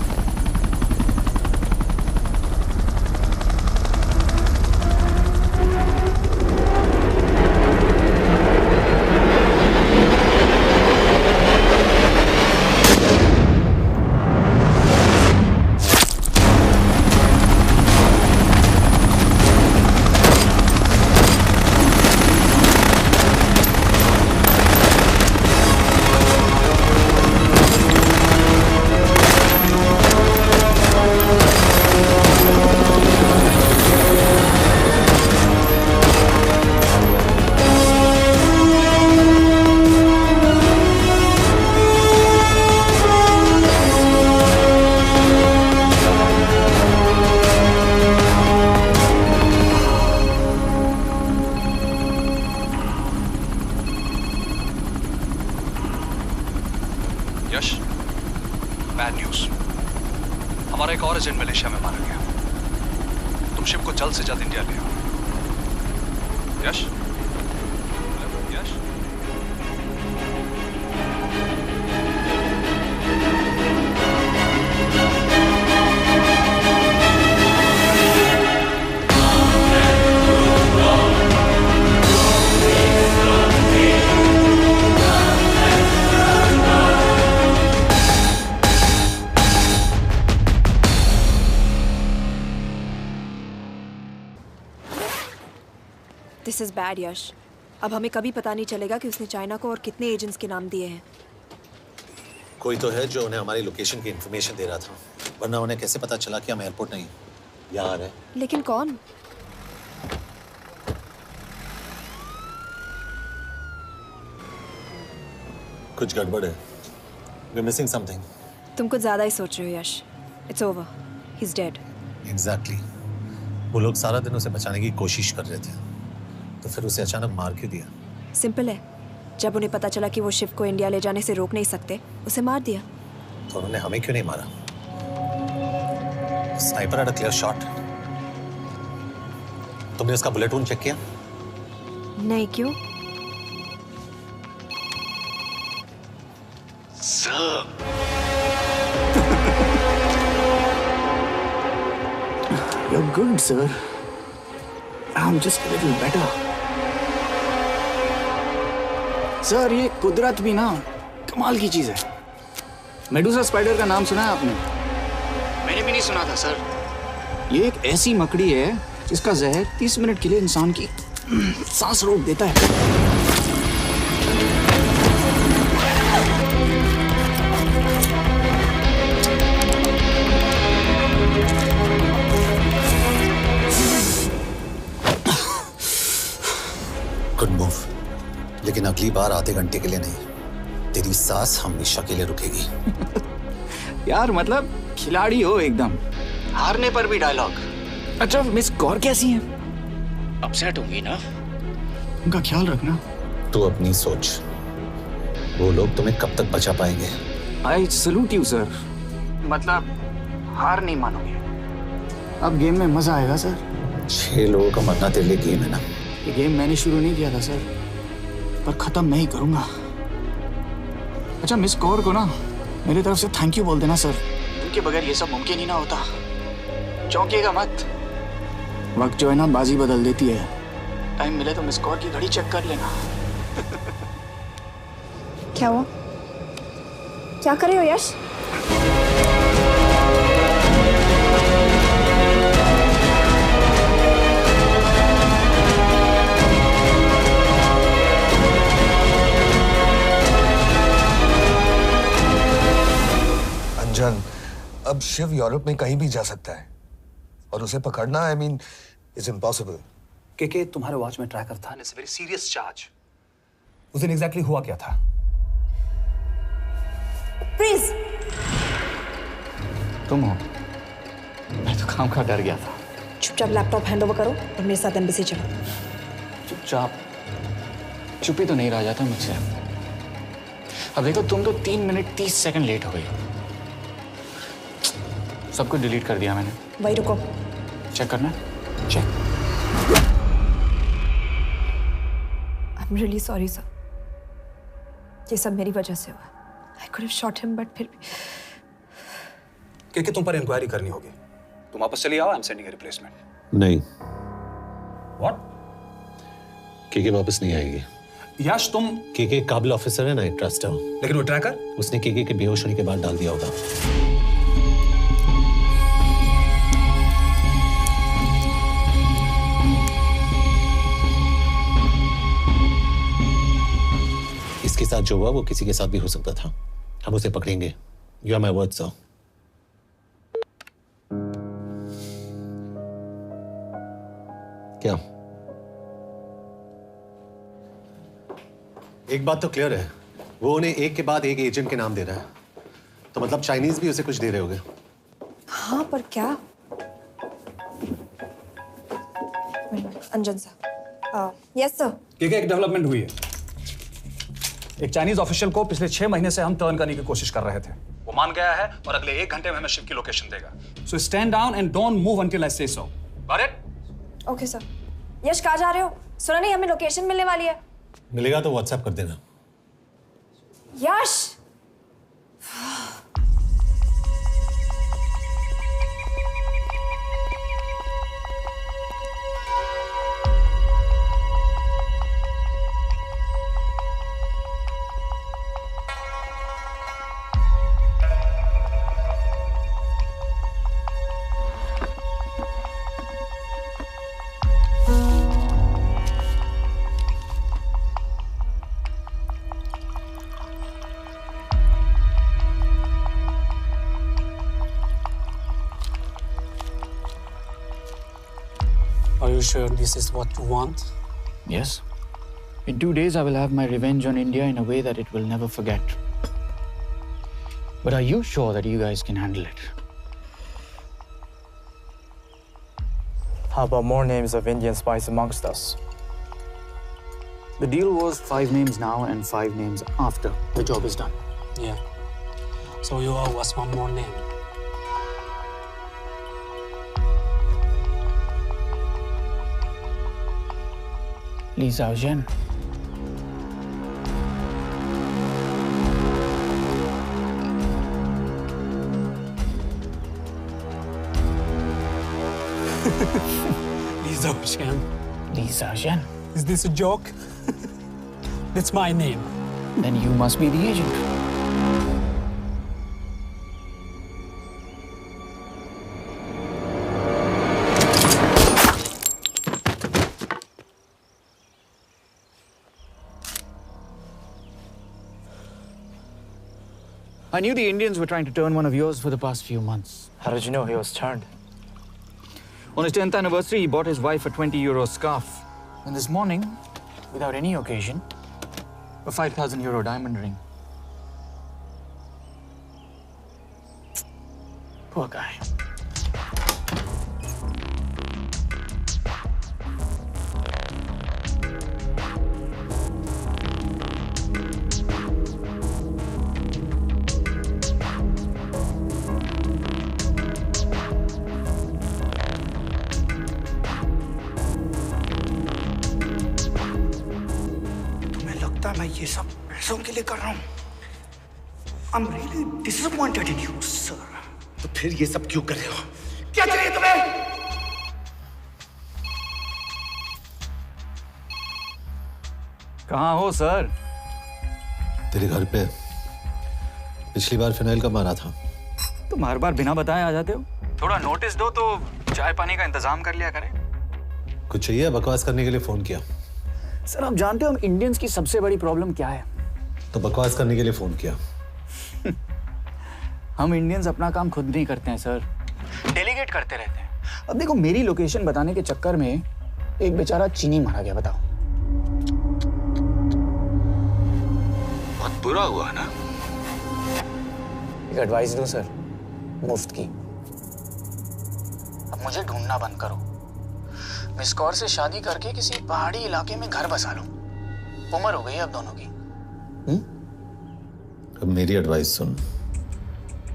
मलेशिया में मारा गया। तुम शिव को जल्द से जल्द इंडिया ले आओ। यश, यश, दिस इज बैड यश। अब हमें कभी पता नहीं चलेगा कि उसने चाइना को और कितने एजेंट्स के नाम दिए हैं। कोई तो है जो उन्हें हमारी लोकेशन की इंफॉर्मेशन दे रहा था, वरना उन्हें कैसे पता चला कि हम एयरपोर्ट नहीं यहाँ है। लेकिन कौन? कुछ गड़बड़ है। We're missing something. तुम कुछ ज्यादा ही सोच रहे हो यश। It's over. He's dead. Exactly. वो लोग सारा दिन उसे बचाने की कोशिश कर रहे थे, तो फिर उसे अचानक मार क्यों दिया? सिंपल है, जब उन्हें पता चला कि वो शिव को इंडिया ले जाने से रोक नहीं सकते, उसे मार दिया। तो उन्होंने हमें क्यों नहीं मारा? Sniper had a clear shot. तुमने उसका बुलेट वूंड चेक किया? नहीं, क्यों? Sir. You're good, sir. I'm just a little better. Sir, ये कुदरत भी ना कमाल की चीज है। मेडुसा स्पाइडर का नाम सुना है आपने? मैंने भी नहीं सुना था सर। ये एक ऐसी मकड़ी है जिसका जहर 30 मिनट के लिए इंसान की सांस रोक देता है। गुड मूव, लेकिन अगली बार आधे घंटे के लिए नहीं। तेरी सांस हमेशा के लिए रुकेगी। यार मतलब खिलाड़ी हो एकदम, हारने पर भी डायलॉग। अच्छा, मिस कौर कैसी हैं? अपसेट होंगी ना? उनका ख्याल रखना। तू अपनी सोच, वो लोग तुम्हें कब तक बचा पाएंगे? I salute you sir. मतलब हार नहीं मानोगे। अब गेम में मजा आएगा सर। 6 लोगों का मरना तेरे लिए गेम है ना? ये गेम मैंने शुरू नहीं किया था सर, पर खत्म मैं ही करूंगा। अच्छा, मिस कौर को ना मेरी तरफ से थैंक यू बोल देना सर। उनके बगैर ये सब मुमकिन ही ना होता। चौंकिएगा मत, वक्त जो है ना बाजी बदल देती है। टाइम मिले तो मिस कौर की घड़ी चेक कर लेना। क्या हुआ? क्या कर रहे हो यश? अंजन, अब शिव यूरोप में कहीं भी जा सकता है और उसे पकड़ना, आई मीन, इज इम्पॉसिबल। के तुम्हारे वॉच में ट्रैकर था, इट्स वेरी सीरियस चार्ज। उस दिन एग्जैक्टली हुआ क्या था? प्लीज। तुम हो? मैं तो काम का डर गया था। चुपचाप लैपटॉप हैंड ओवर करो और मेरे साथ एम्बेसी चलो। चुपचाप? चुप ही तो नहीं रहा जाता मुझसे। अब देखो, तुम तो 3 मिनट 30 सेकंड लेट हो गई। सब कुछ डिलीट कर दिया मैंने। वही रुको, चेक करना। Check. I am really sorry sir, ये सब मेरी वजह से हुआ। I could have shot him, but फिर भी। के तुम पर इंक्वायरी करनी होगी। तुम वापस चली आओ, I am sending a replacement. नहीं। व्हाट? के वापस नहीं आएगी। यश, तुम के काबिल ऑफिसर है ना, आई ट्रस्ट है। लेकिन वो ट्रैकर उसने के बेहोश होने के बाद डाल दिया होगा। इसके साथ जो हुआ वो किसी के साथ भी हो सकता था। हम उसे पकड़ेंगे। You are my word sir. क्या? एक बात तो क्लियर है, वो उन्हें एक के बाद एक एजेंट के नाम दे रहा है, तो मतलब चाइनीज भी उसे कुछ दे रहे होंगे। हाँ, पर क्या? अंजन सर। Yes sir. एक डेवलपमेंट हुई है। एक चाइनीज ऑफिशियल को पिछले 6 महीने से हम टर्न करने की कोशिश कर रहे थे। वो मान गया है और अगले 1 घंटे में हमें शिव की लोकेशन देगा। So stand down and don't move until I say so. Got it? Okay sir. Yash कहाँ जा रहे हो? सुना नहीं हमें लोकेशन मिलने वाली है। मिलेगा तो व्हाट्सएप कर देना। यश Are you sure this is what you want? Yes. In 2 days, I will have my revenge on India in a way that it will never forget. But are you sure that you guys can handle it? How about more names of Indian spies amongst us? The deal was 5 names now and 5 names after the job is done. Yeah. So you owe us one more name. Li Xiaozhen. Li Xiaozhen. Li Xiaozhen. Is this a joke? That's my name. Then you must be the agent. I knew the Indians were trying to turn one of yours for the past few months. How did you know he was turned? On his 10th anniversary, he bought his wife a 20-euro scarf. And this morning, without any occasion, a 5,000-euro diamond ring. Poor guy. मैं ये सब पैसों के लिए कर रहा हूँ। I'm really disappointed in you, sir. तो फिर ये सब क्यों कर रहे हो? क्या चाहिए तुम्हें? कहाँ हो सर? तेरे घर पे पिछली बार फिनाइल का मारा था। तुम हर बार बिना बताए आ जाते हो। थोड़ा नोटिस दो तो चाय पानी का इंतजाम कर लिया करें। कुछ चाहिए? बकवास करने के लिए फोन किया। सर आप जानते हो हम इंडियंस की सबसे बड़ी प्रॉब्लम क्या है? तो बकवास करने के लिए फोन किया। हम इंडियंस अपना काम खुद नहीं करते हैं सर, डेलीगेट करते रहते हैं। अब देखो मेरी लोकेशन बताने के चक्कर में एक बेचारा चीनी मारा गया, बताओ। बहुत बुरा हुआ ना? एक एडवाइस दो सर, मुफ्त की। अब मुझे ढूंढना बंद करो। मिस कौर से शादी करके किसी पहाड़ी इलाके में घर बसा लो। उम्र हो गई है अब दोनों की। अब मेरी एडवाइस सुन,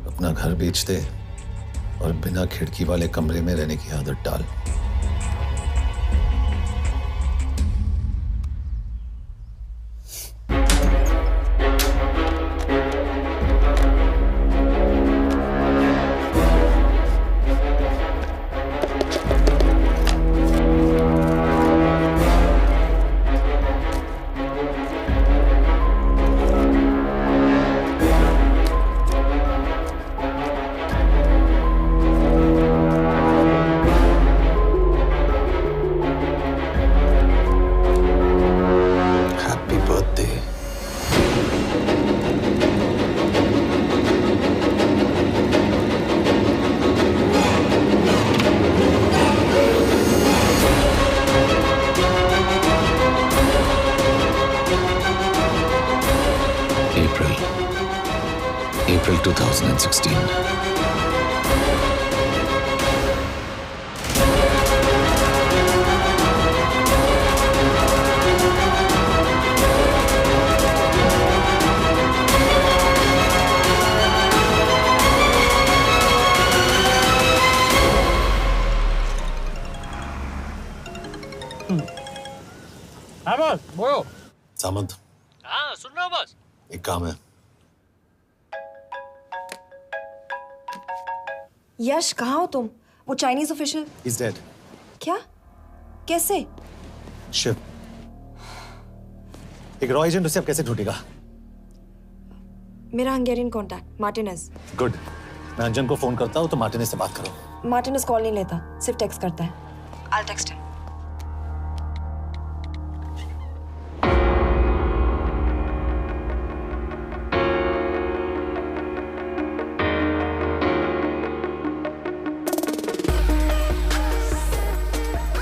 अपना घर बेच दे और बिना खिड़की वाले कमरे में रहने की आदत डाल। April 2016. हाँ बॉस बोलो। सामंत, हाँ सुन रहा हूँ बॉस। एक काम है। यश कहाँ हो तुम? वो चाइनीज ऑफिशियल He's dead. क्या? कैसे? शिव, एक रॉ एजेंट उसे अब कैसे ढूंढेगा? मेरा हंगेरियन कॉन्टैक्ट मार्टिनेज। गुड, मैं अंजन को फोन करता हूँ तो मार्टिनेज से बात करो। मार्टिनेज कॉल नहीं लेता, सिर्फ टेक्स्ट करता है। I'll text him.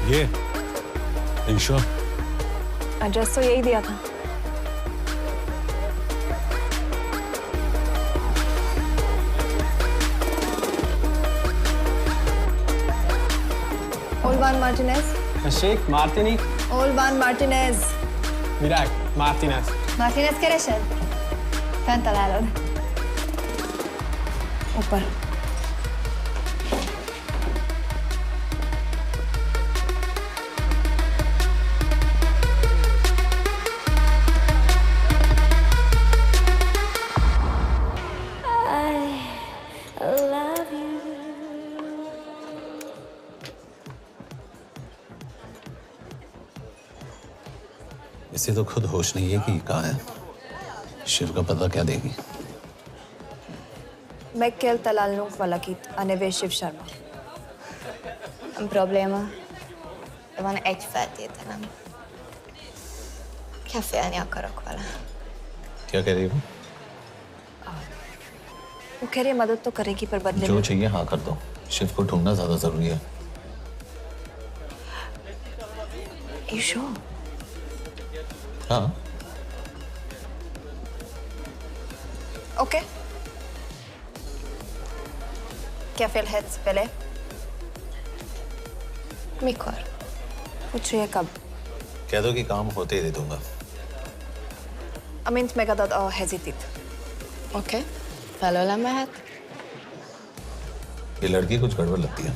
ये इंश्योर एड्रेस तो यही दिया था। Olvan Martinez. Sheikh Martini. Olvan Martinez. Virág Martinez. Martinez keresed? Fent találod. ऊपर। इसे तो खुद होश नहीं है कि कहाँ है। शिव का पता क्या देगी? Mekkel találnunk valakit, a neve Shiv Sharma. Nem probléma. De van egy feltételem. Kefélni akarok vele. क्या कह रही हो? वो कह रही है मदद तो करेगी पर बदले जो चाहिए हाँ कर दो। शिव को ढूंढना ज्यादा जरूरी है। You sure? हाँ। Okay. क्या félhetsz vele? Mikor? पूछ रही है कब? कह दो कि काम होते ही दे दूंगा। Amint megadod a hezitit. Oké. Felőlem mehet? ये लड़की कुछ गड़बड़ लगती है।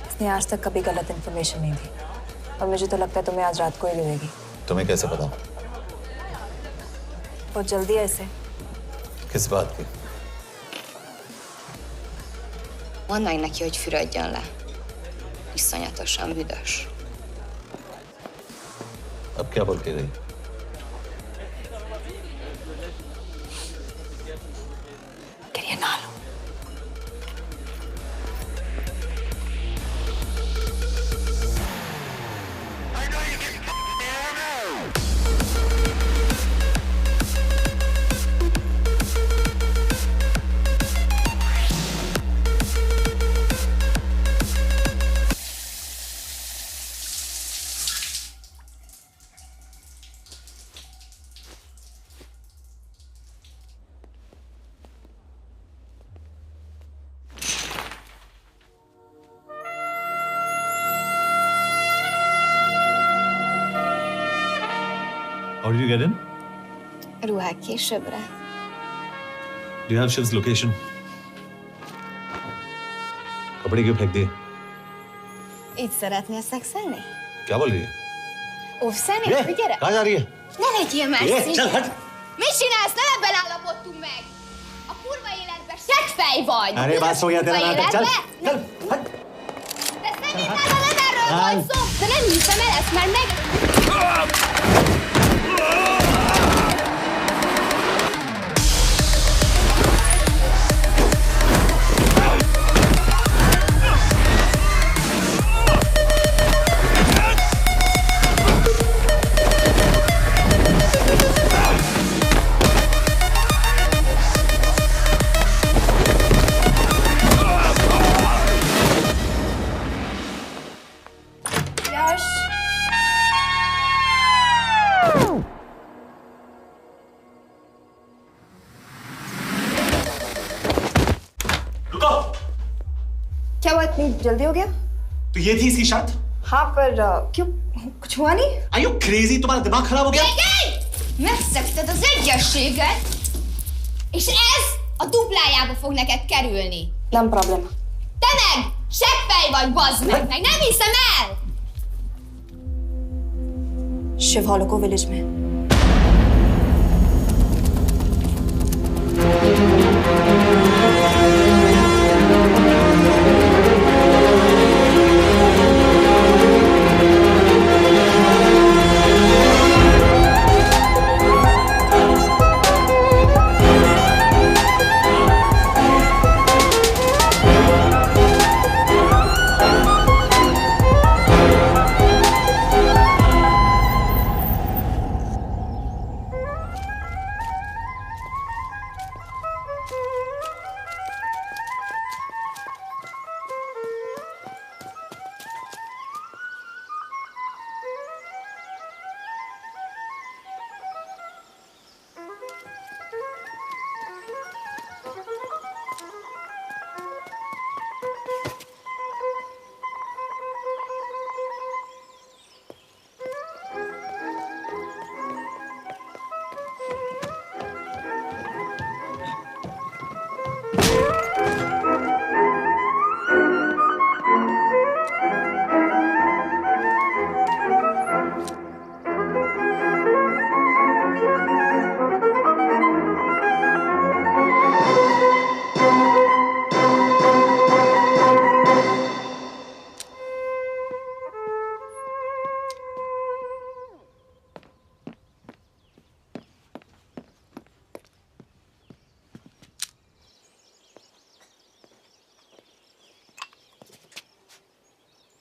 इसने आज तक कभी गलत इन्फॉर्मेशन नहीं दी और मुझे तो लगता है तुम्हें आज रात को ही मिलेगी। तुम्हें कैसे पता? बहुत जल्दी है इसे। किस बात की? Mondd meg neki, hogy fürödjön le. Iszonyatosan büdös. अब क्या बोल के गई? Quería nalo. How did you get in? Ruhák későbbre. Do you have Shiv's location? कपड़े क्यों फेंक दिए? Így szeretnél szexelni? क्या बोल रही है? Óvszeni? ये, Gyere! कहाँ जा रही है? Ne legyél már ये, szín! चल हट! Mit csinálsz? Nem ebben állapodtunk meg! A kurva életben seggfej vagy! अरे बात हो गया तेरा नाटक, चल! Chal, hट! De szerintem nem erről van szó! De nem hiszem el ezt, mert meg... यश! रुको! क्या हुआ इतनी जल्दी हो गया? तो ये थी इसकी शर्त? हाँ पर क्यों कुछ हुआ नहीं? Are you crazy? तुम्हारा दिमाग खराब हो गया? Megszegted az egyességet, és ez a duplájába fog neked kerülni. Nem probléma. Te meg! Seggfej vagy, bazd meg! Nem hiszem el! शिवहोलोको विलेज में।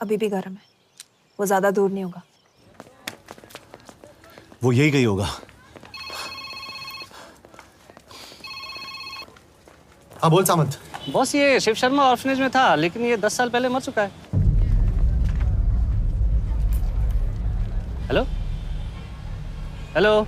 अभी भी गर्म है, वो ज्यादा दूर नहीं होगा। वो यही गई होगा। हाँ बोल सामंत। बॉस ये शिव शर्मा ऑर्फनेज में था, लेकिन ये 10 साल पहले मर चुका है। Hello hello.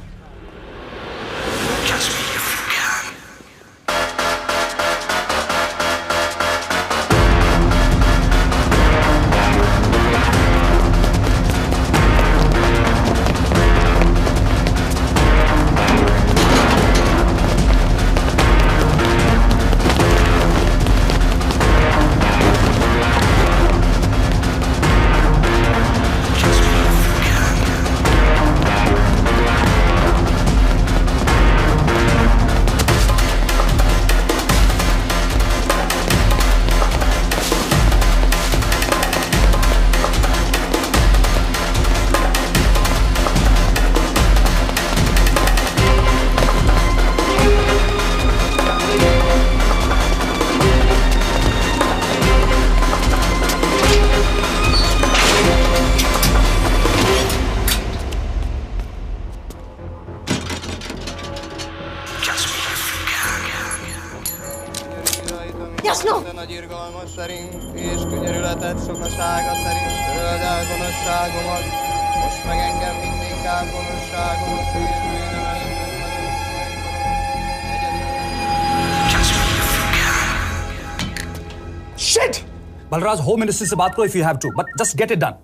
Balraj, home ministry से बात करो if you have to, but just get it done.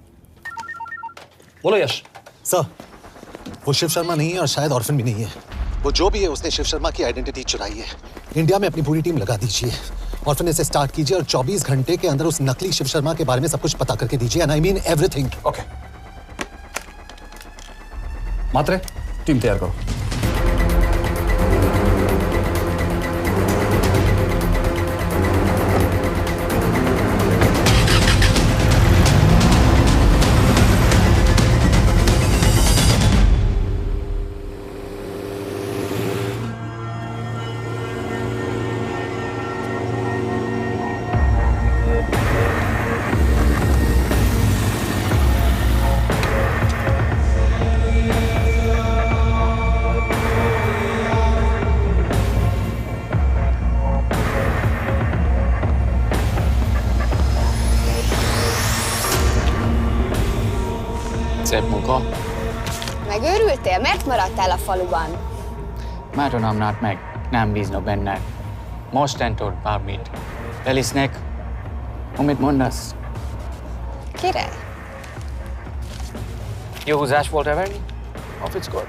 बोलो यश। सर, वो शिव शर्मा नहीं है और शायद ऑर्फन भी नहीं है। वो जो भी है उसने शिव शर्मा की आइडेंटिटी चुराई है। इंडिया में अपनी पूरी टीम लगा दीजिए, ऑर्फनेज से स्टार्ट कीजिए और 24 घंटे के अंदर उस नकली शिव शर्मा के बारे में सब कुछ पता करके दीजिए। And I mean everything. Okay Matre, team तैयार करो। Szép munka. Megőrültél? Miért maradtál a faluban? Máron amnát meg, nem bíznak benned. Mostantól bármit. Felisznek, amit mondasz? Király. Jó húzás volt everni? A fickor?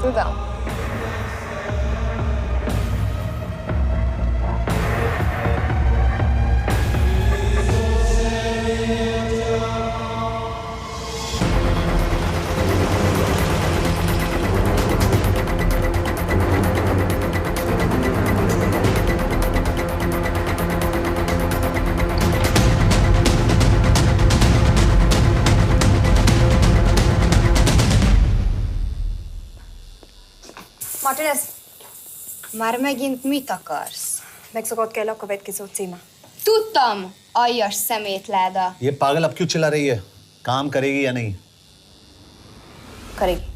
Tudom. Martinez, már megint mit akarsz? Megszokott kell a következő címa. Tudtam, aljas szemétláda. ये पागल अब क्यों चिल्ला रही है? काम करेगी या नहीं? करेगी।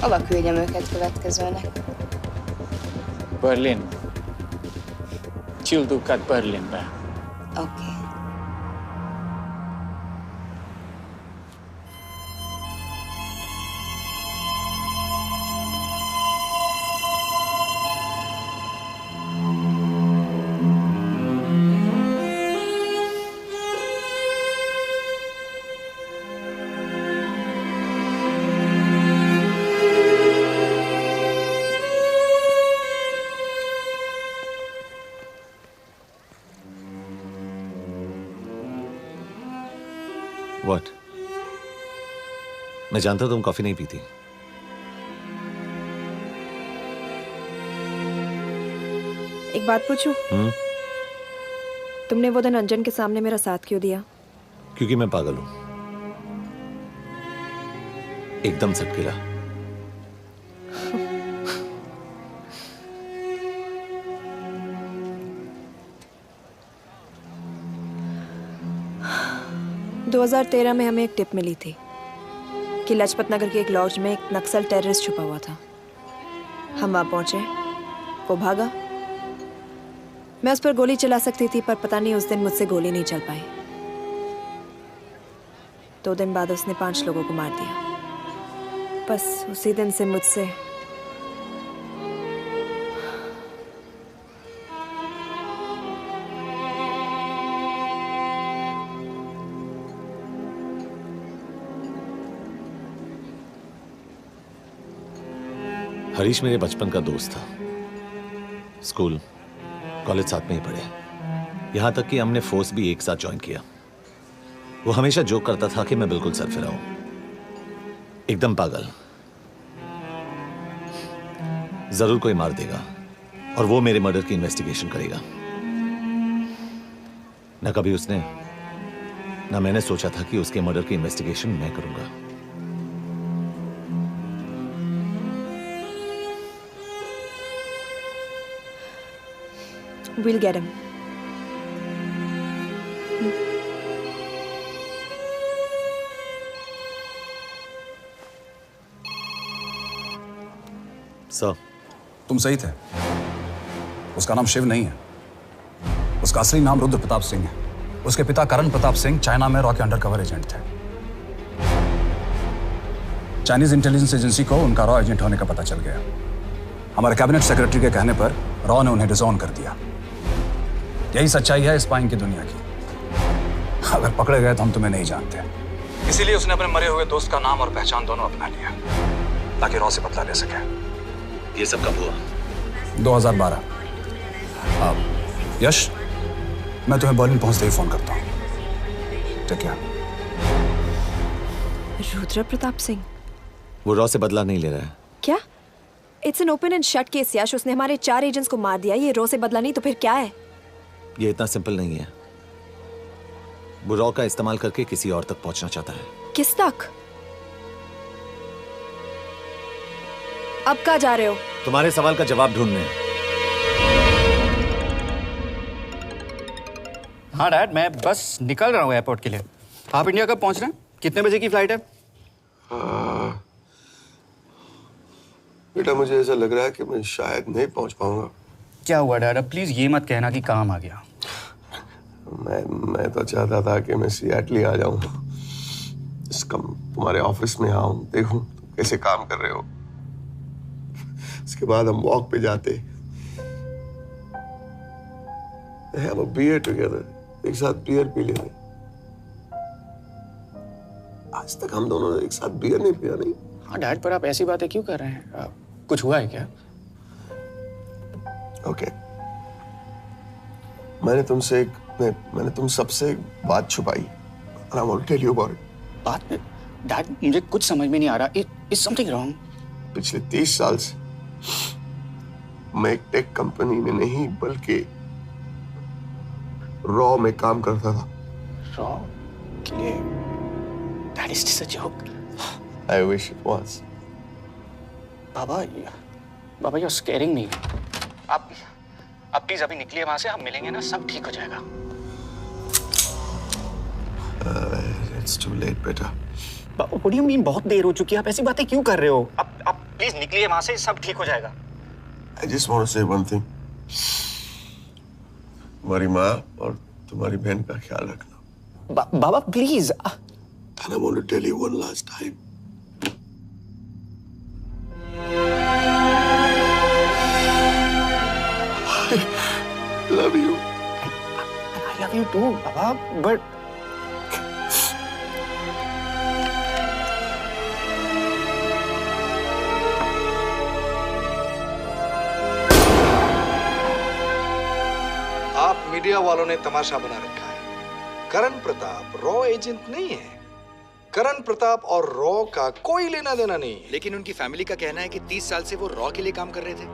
Hova küldjem őket következőnek? Berlin. Küld őket Berlinbe. Oké. What? मैं जानता हूं तुम कॉफी नहीं पीती। एक बात पूछूं? तुमने वो दिन अंजन के सामने मेरा साथ क्यों दिया? क्योंकि मैं पागल हूं, एकदम सटकेला। – 2013 में हमें एक टिप मिली थी कि लाजपत नगर के एक लॉज में एक नक्सल टेररिस्ट छुपा हुआ था। हम वहां पहुंचे, वो भागा। मैं उस पर गोली चला सकती थी, पर पता नहीं उस दिन मुझसे गोली नहीं चल पाई। 2 दिन बाद उसने 5 लोगों को मार दिया। बस उसी दिन से मुझसे हरीश मेरे बचपन का दोस्त था। स्कूल कॉलेज साथ में ही पढ़े, यहां तक कि हमने फोर्स भी एक साथ ज्वाइन किया। वो हमेशा जोक करता था कि मैं बिल्कुल सरफिरा हूं, एकदम पागल। जरूर कोई मार देगा और वो मेरे मर्डर की इन्वेस्टिगेशन करेगा। ना कभी उसने ना मैंने सोचा था कि उसके मर्डर की इन्वेस्टिगेशन मैं करूंगा। We'll get him. सर, तुम सही थे। उसका नाम शिव नहीं है, उसका असली नाम रुद्र प्रताप सिंह है। उसके पिता करण प्रताप सिंह चाइना में रॉ के अंडरकवर एजेंट थे। चाइनीज इंटेलिजेंस एजेंसी को उनका रॉ एजेंट होने का पता चल गया। हमारे कैबिनेट सेक्रेटरी के कहने पर रॉ ने उन्हें डिसऑन कर दिया। यही सच्चाई है स्पाइंग की दुनिया की। अगर पकड़े गए तो हम तुम्हें नहीं जानते, इसीलिए उसने अपने मरे हुए दोस्त का नाम और पहचान दोनों अपना लिया ताकि रॉ से बदला ले सके। ये सब कब हुआ? 2012। अब यश, मैं तुम्हें बर्लिन पहुंचते ही फोन करता हूँ। ठीक है? रुद्र प्रताप सिंह वो रॉ से बदला नहीं ले रहा है। क्या? It's an open and shut case Yash. उसने हमारे 4 एजेंट्स को मार दिया। ये रॉ से बदला नहीं तो फिर क्या है? ये इतना सिंपल नहीं है। वो रॉ का इस्तेमाल करके किसी और तक पहुंचना चाहता है। किस तक? अब कहाँ जा रहे हो? तुम्हारे सवाल का जवाब ढूंढने। हाँ डैड, मैं बस निकल रहा हूँ एयरपोर्ट के लिए। आप इंडिया कब पहुंच रहे हैं? कितने बजे की फ्लाइट है? बेटा, मुझे ऐसा लग रहा है कि मैं शायद नहीं पहुंच पाऊंगा। क्या हुआ डैड? अब प्लीज ये मत कहना कि काम आ गया। मैं तो चाहता था कि मैं सिएटल ही आ जाऊं, तुम्हारे ऑफिस में आऊं, देखूं तुम कैसे काम कर रहे हो। इसके बाद हम वॉक पे जाते, have a beer together, एक साथ बियर पी लेते। आज तक हम दोनों ने एक साथ बियर नहीं पिया। नहीं। हाँ डैड, पर आप ऐसी बातें क्यों कर रहे हैं? कुछ हुआ है क्या? ओके। मैंने तुम सबसे एक बात छुपाई। And I want to tell you about it. बात में डैड, मुझे कुछ समझ में नहीं आ रहा। Is something wrong? पिछले 30 साल से मैं एक टेक कंपनी में नहीं बल्कि रॉ में काम करता था। रॉ के लिए? That is just a joke. I wish it was. Baba you're scaring me. आप प्लीज अभी निकलिए वहां से, हम मिलेंगे ना, सब ठीक हो जाएगा। It's too late, बेटा। What do you mean बहुत देर हो चुकी है? आप ऐसी बातें क्यों कर रहे हो? आप प्लीज निकलिए वहां से, सब ठीक हो जाएगा। I just want to say one thing. तुम्हारी माँ और तुम्हारी बहन का ख्याल रखना। बाबा please. And I want to tell you one last time. I love you. I love you too, Baba, but आप मीडिया वालों ने तमाशा बना रखा है। करण प्रताप रॉ एजेंट नहीं है। करण प्रताप और रॉ का कोई लेना देना नहीं है। लेकिन उनकी फैमिली का कहना है कि 30 साल से वो रॉ के लिए काम कर रहे थे।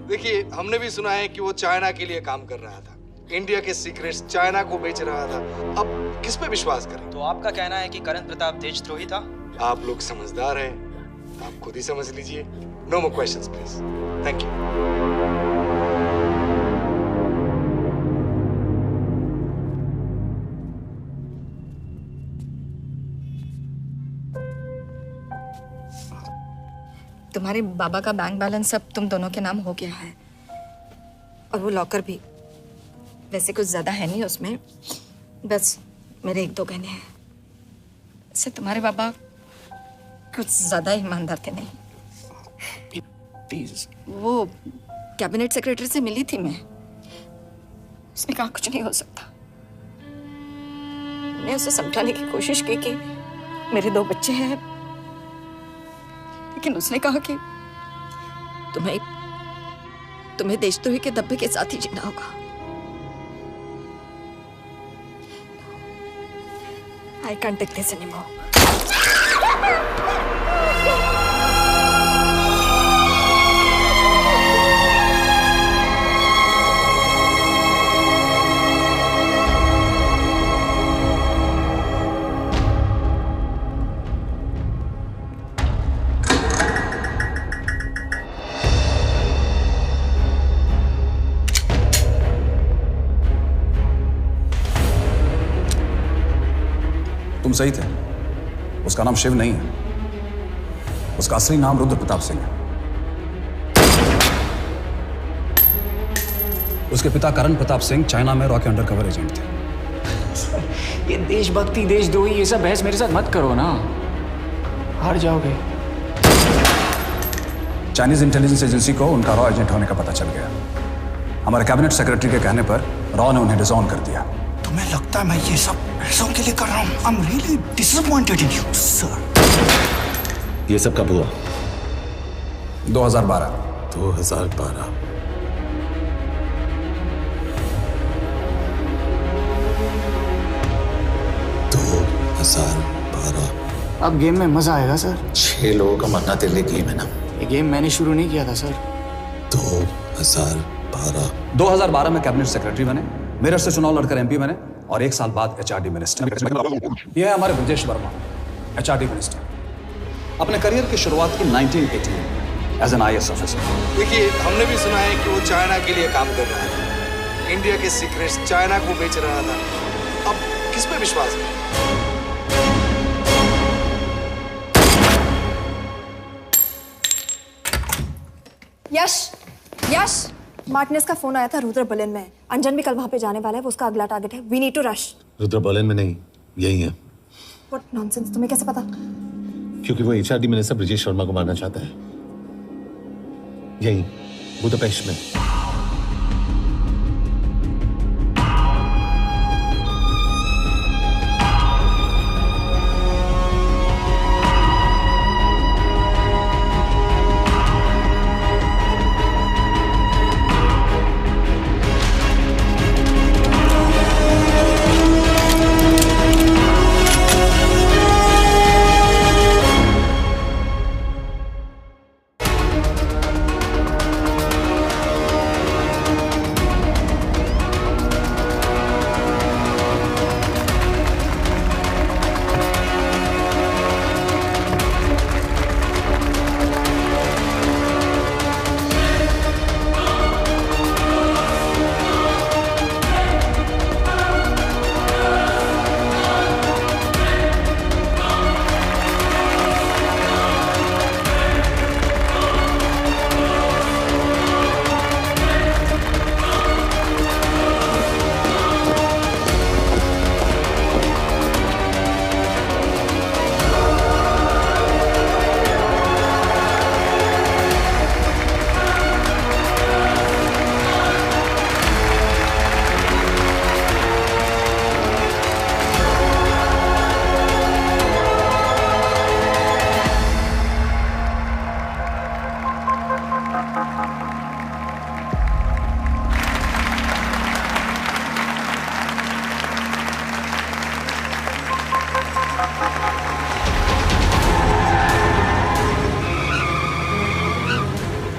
देखिए, हमने भी सुना है कि वो चाइना के लिए काम कर रहा था, इंडिया के सीक्रेट्स चाइना को बेच रहा था। अब किस पे विश्वास करें? तो आपका कहना है कि करण प्रताप देशद्रोही था? आप लोग समझदार हैं, आप खुद ही समझ लीजिए। No more questions please. Thank you. तुम्हारे बाबा का बैंक बैलेंस सब तुम दोनों के नाम हो गया है, और वो लॉकर भी। वैसे कुछ ज्यादा है नहीं उसमें, बस मेरे 1-2 गहने हैं। इससे तुम्हारे बाबा कुछ ज्यादा ईमानदार थे नहीं। प्लीज। वो कैबिनेट सेक्रेटरी से मिली थी मैं, उसने कहा कुछ नहीं हो सकता। मैंने उसे समझाने की कोशिश की कि मेरे 2 बच्चे हैं, लेकिन उसने कहा कि तुम्हें देशद्रोही के धब्बे के साथ ही जीना होगा। I can't take this anymore. तुम सही थे। उसका नाम शिव नहीं है, उसका असली नाम रुद्र प्रताप सिंह है। उसके पिता करण प्रताप सिंह चाइना में रॉ के अंडरकवर एजेंट थे। ये देशभक्ति, देशद्रोही, ये सब बहस मेरे साथ मत करो ना, हार जाओगे। चाइनीज इंटेलिजेंस एजेंसी को उनका रॉ एजेंट होने का पता चल गया। हमारे कैबिनेट सेक्रेटरी के कहने पर रॉ ने उन्हें डिसऑन कर दिया। तुम्हें लगता है मैं ये सब पैसों के लिए कर रहा हूँ? I'm really disappointed in you, sir. ये सब कब हुआ? 2012। 2012। अब गेम में मजा आएगा सर। 6 लोगों का मरना तेरे लिए गेम है ना? ये गेम मैंने शुरू नहीं किया था सर। 2012 में कैबिनेट सेक्रेटरी बने, मेरठ से चुनाव लड़कर एमपी बने, और 1 साल बाद एचआरडी मिनिस्टर। यह है हमारे ब्रजेश वर्मा, एचआरडी मिनिस्टर। अपने करियर की शुरुआत की 1980 में एज एन IAS ऑफिसर। देखिए, हमने भी सुना है कि वो चाइना के लिए काम कर रहा था, इंडिया के सीक्रेट्स चाइना को बेच रहा था। अब किस पे विश्वास करें? यश, मार्टिनेज का फोन आया था, रुद्र बर्लिन में। अंजन भी कल वहां पे जाने वाला है, वो उसका अगला टारगेट है। We need to rush. Rudra Berlin में नहीं, यही है। व्हाट नॉनसेंस, तुम्हें कैसे पता? क्योंकि वो एचआरडी मिनिस्टर ब्रजेश शर्मा को मारना चाहता है, यही बुदापेस्ट में।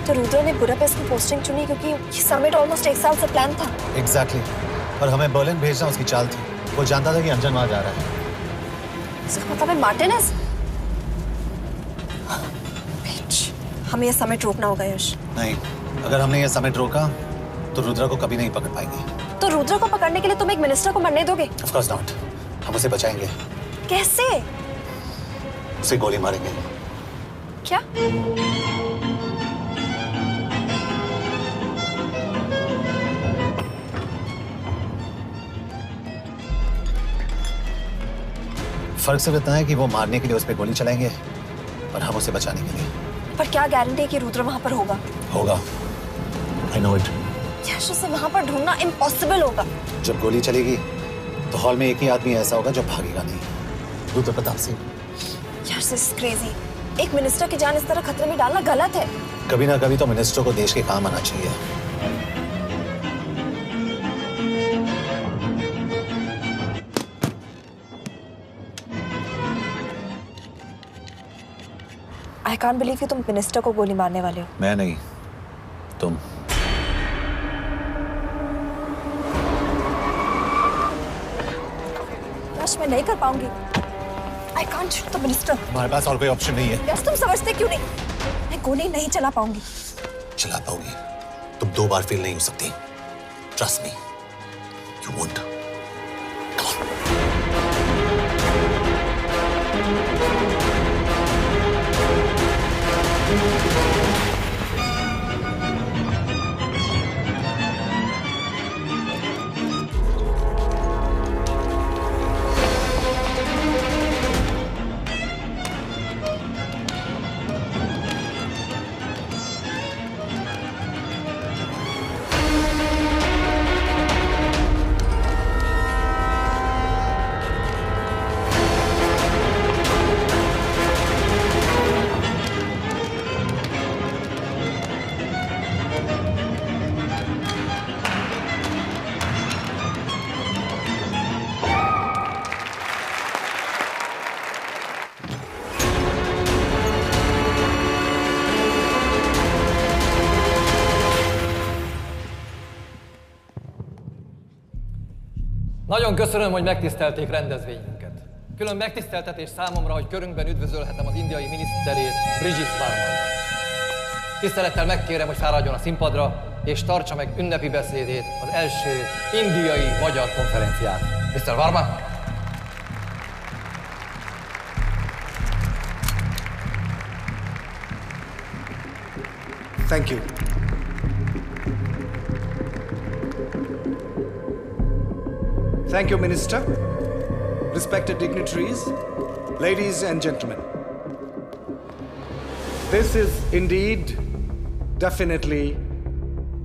तो रुद्र ने बुडापेस्ट की पोस्टिंग चुनी क्योंकि ये समिट ऑलमोस्ट 1 साल से प्लान था। एग्जैक्टली और हमें बर्लिन भेजना उसकी चाल थी। वो जानता था कि अंजन वहां जा रहा है। इसका मतलब है मार्टिनेज। हमें ये समिट रोकना होगा यश। नहीं, अगर हमने ये समिट रोका तो रुद्र को कभी नहीं पकड़ पाएंगे। तो रुद्र को पकड़ने के लिए तुम एक मिनिस्टर को मरने दोगे? Of course not. हम उसे बचाएंगे। कैसे? उसे गोली मारेंगे। क्या? फर्क सिर्फ इतना है कि वो मारने के लिए उस पर गोली चलाएंगे और हम उसे बचाने के लिए। पर क्या गारंटी है कि रुद्र वहां पर होगा? होगा। I know it. यश, उसे वहां पर ढूंढना इम्पॉसिबल होगा। जब गोली चलेगी तो हॉल में एक ही आदमी ऐसा होगा जो भागेगा नहीं। रुद्र प्रताप सिंह। यश, दिस इज क्रेजी। एक मिनिस्टर की जान इस तरह खतरे में डालना गलत है। कभी ना कभी तो मिनिस्टर को देश के काम आना चाहिए। I can't believe कि तुम मिनिस्टर को गोली मारने वाले हो। मैं नहीं, तुम। यश, मैं नहीं कर पाऊंगी। I can't shoot the minister। हमारे पास और कोई ऑप्शन नहीं है। यश, तुम समझते क्यों नहीं? मैं गोली नहीं चला पाऊंगी। चला पाओगी। तुम 2 बार फेल नहीं हो सकती। Trust me, you won't। Nagyon köszönöm, hogy megtisztelték rendezvényünket. Külön megtiszteltetés számomra, hogy körünkben üdvözölhetem az indiai miniszterét, Brigitte Varman. Tisztelettel megkérem, hogy fáradjon a színpadra, és tartsa meg ünnepi beszédét az első indiai-magyar konferencián. Mr. Varman! Thank you. Thank you, Minister. Respected dignitaries, ladies and gentlemen. This is indeed, definitely,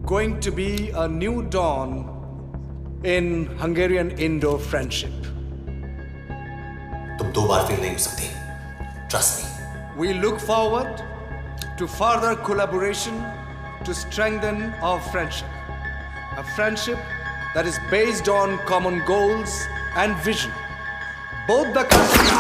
going to be a new dawn in Hungarian-Indo friendship. तुम 2 बार fail नहीं हो सकती। Trust me. We look forward to further collaboration to strengthen our friendship. A friendship that is based on common goals and vision. Both the countries...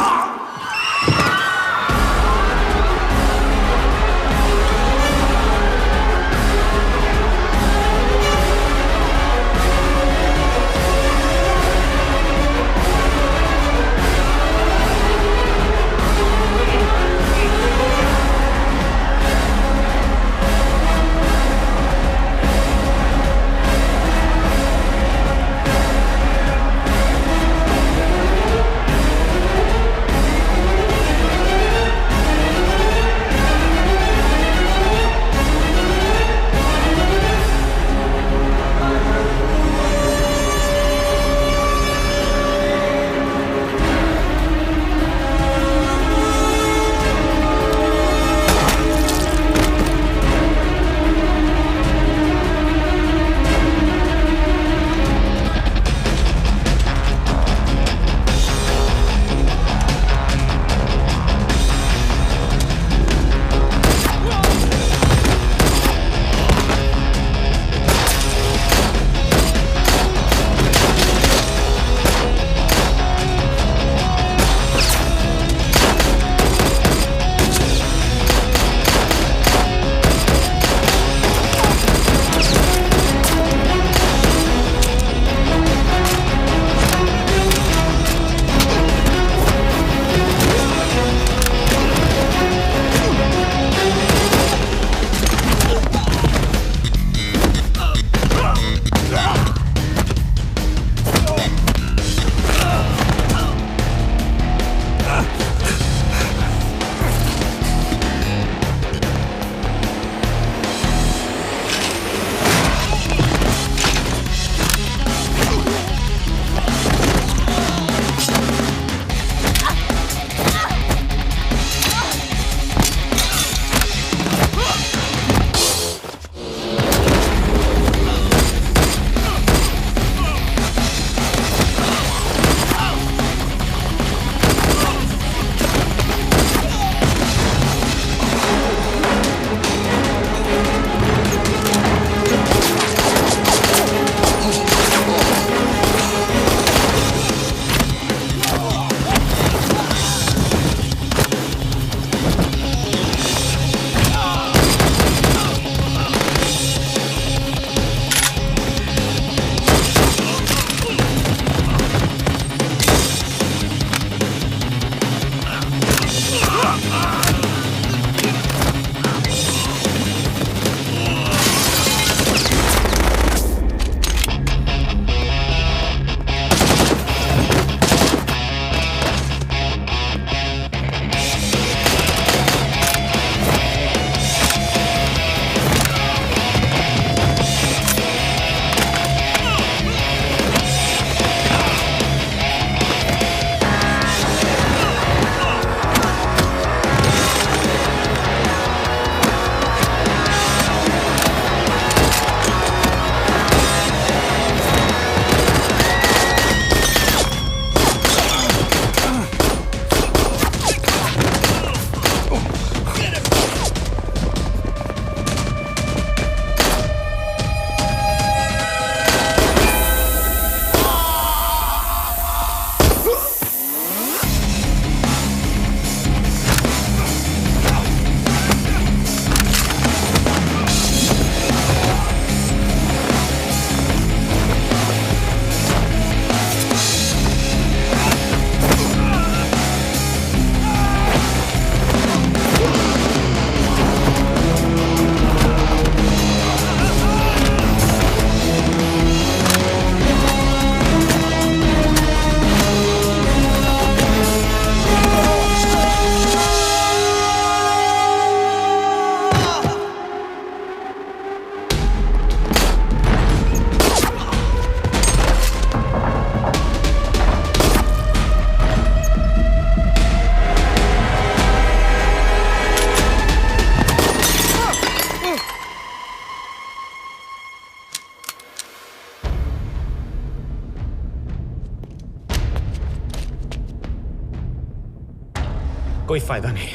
कोई फायदा नहीं।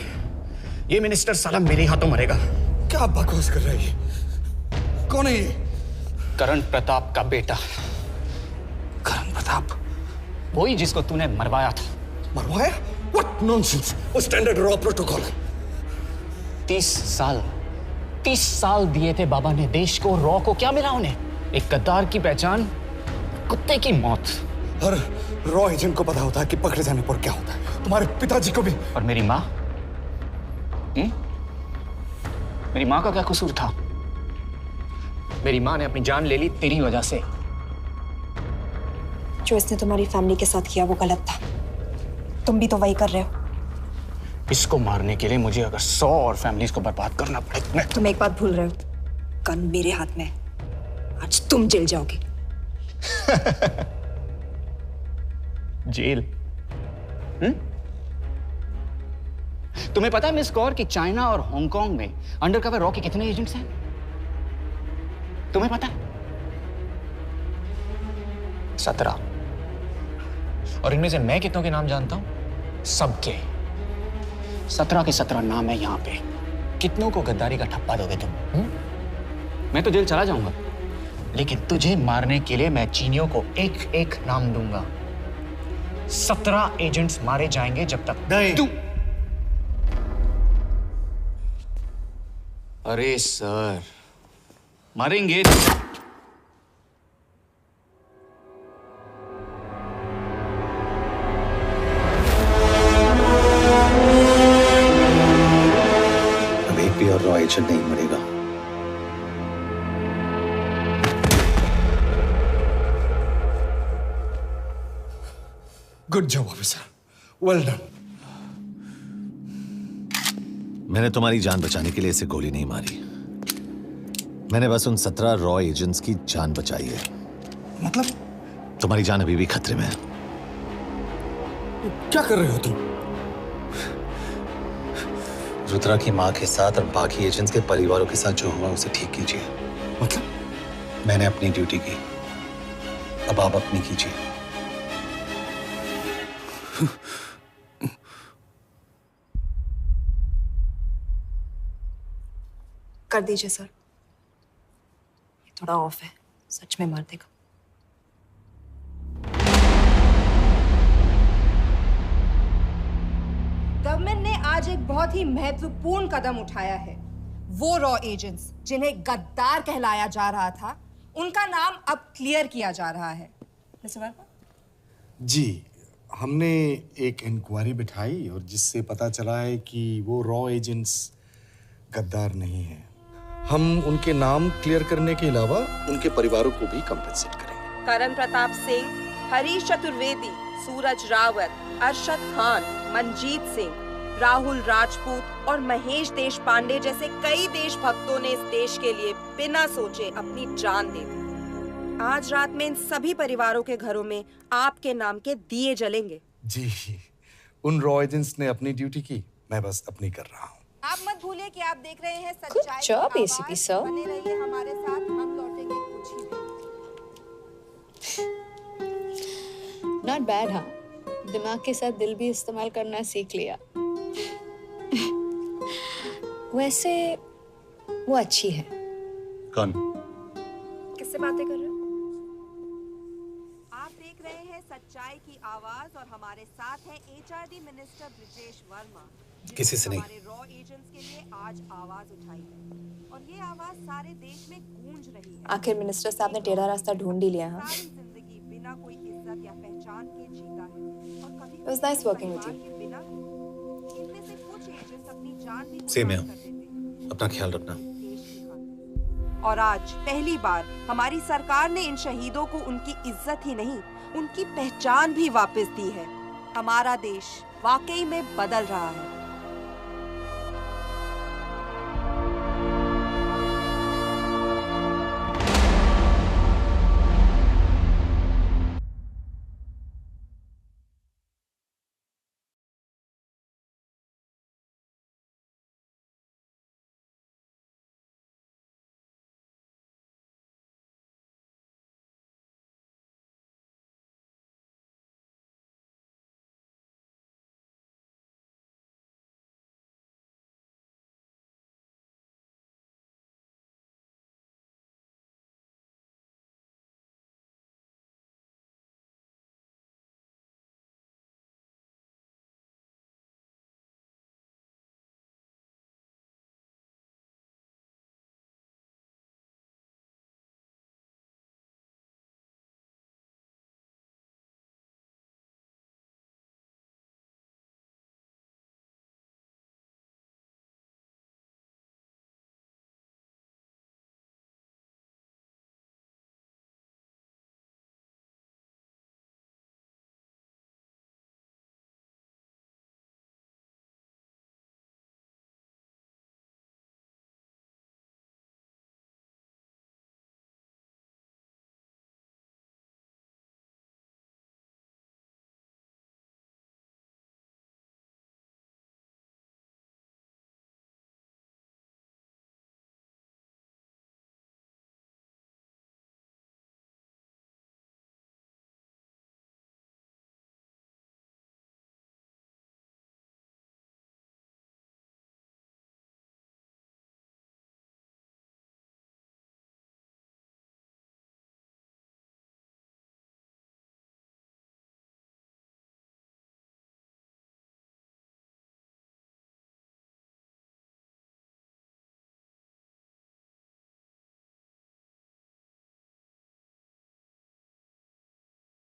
ये minister साला मेरे हाथों मरेगा। क्या बकवास कर रहा है ये? कौन है ये? करण प्रताप का बेटा। करण प्रताप? वही जिसको तूने मरवाया था। मरवाया? What nonsense! वो स्टैंडर्ड रॉ प्रोटोकॉल है। 30 साल दिए थे बाबा ने देश को। रॉ को क्या मिला उन्हें? एक गद्दार की पहचान, कुत्ते की मौत। हर रॉ एजेंट को पता होता है कि पकड़े जाने पर क्या होता है। तुम्हारे पिताजी को भी। और मेरी माँ? मेरी माँ का क्या कसूर था? मेरी माँ ने अपनी जान ले ली तेरी वजह से। जो इसने तुम्हारी फैमिली के साथ किया वो गलत था। तुम भी तो वही कर रहे हो। इसको मारने के लिए मुझे अगर 100 और फैमिलीज को बर्बाद करना पड़े। तुम एक बात भूल रहे हो, गन मेरे हाथ में। आज तुम जेल जाओगे। जेल? तुम्हें पता है मिस कौर कि चाइना और हांगकांग में अंडरकवर रॉ के कितने एजेंट्स हैं? तुम्हें पता है? 17। और इनमें से मैं कितनों के नाम जानता हूं? सबके। 17 के 17 नाम है यहां पे। कितनों को गद्दारी का ठप्पा दोगे तुम? मैं तो जेल चला जाऊंगा, लेकिन तुझे मारने के लिए मैं चीनियों को एक एक नाम दूंगा। 17 एजेंट्स मारे जाएंगे जब तक तू। अरे सर, मारेंगे। अब एक भी और रॉ एजेंट नहीं मरेगा। Good job officer, well done. मैंने तुम्हारी जान बचाने के लिए इसे गोली नहीं मारी। मैंने बस उन 17 रॉ एजेंट्स की जान बचाई है। मतलब? तुम्हारी जान अभी भी खतरे में है। क्या कर रहे हो तुम? रुद्रा की मां के साथ और बाकी एजेंट्स के परिवारों के साथ जो हुआ उसे ठीक कीजिए। मतलब? मैंने अपनी ड्यूटी की, अब आप अपनी कीजिए। कर दीजिए सर। ये थोड़ा ऑफ है, सच में मार देगा। गवर्नमेंट ने आज एक बहुत ही महत्वपूर्ण कदम उठाया है। वो रॉ एजेंट्स जिन्हें गद्दार कहलाया जा रहा था, उनका नाम अब क्लियर किया जा रहा है। मिस्टर वर्मा? जी, हमने एक इंक्वायरी बिठाई और जिससे पता चला है कि वो रॉ एजेंट्स गद्दार नहीं हैं। हम उनके नाम क्लियर करने के अलावा उनके परिवारों को भी कंपेंसेट करेंगे। करण प्रताप सिंह, हरीश चतुर्वेदी, सूरज रावत, अरशद खान, मनजीत सिंह, राहुल राजपूत और महेश देशपांडे जैसे कई देशभक्तों ने इस देश के लिए बिना सोचे अपनी जान दे दी। आज रात में इन सभी परिवारों के घरों में आपके नाम के दिए जलेंगे। जी, उन रॉ एजेंट्स ने अपनी ड्यूटी की, मैं बस अपनी कर रहा हूँ। आप मत भूलिए कि आप देख रहे हैं सच्चाई की job, आवाज। ACP sir. बने रहिए हमारे साथ, हम लौटेंगे कुछ ही देर। Not bad. हाँ, दिमाग के साथ दिल भी इस्तेमाल करना सीख लिया। वैसे वो अच्छी है। कौन? किससे बातें कर रहे हो? आप देख रहे हैं सच्चाई की आवाज और हमारे साथ है HRD मिनिस्टर ब्रिजेश वर्मा। किसी से नहीं। हमारे रॉ एजेंट्स के लिए आज आवाज उठाई है और ये आवाज सारे देश में गूंज रही है। आखिर मिनिस्टर साहब ने टेढ़ा रास्ता ढूंढ ही लिया। हाँ, सारी जिंदगी बिना कोई इज्जत या पहचान के जीता है और कभी It was nice working with you. बिना इनमें से कुछ एजेंट्स अपनी जान भी सेम है। कुर्बान कर देते हैं। अपना ख्याल रखना। और आज पहली बार हमारी सरकार ने इन शहीदों को उनकी इज्जत ही नहीं, उनकी पहचान भी वापस दी है। हमारा देश वाकई में बदल रहा है।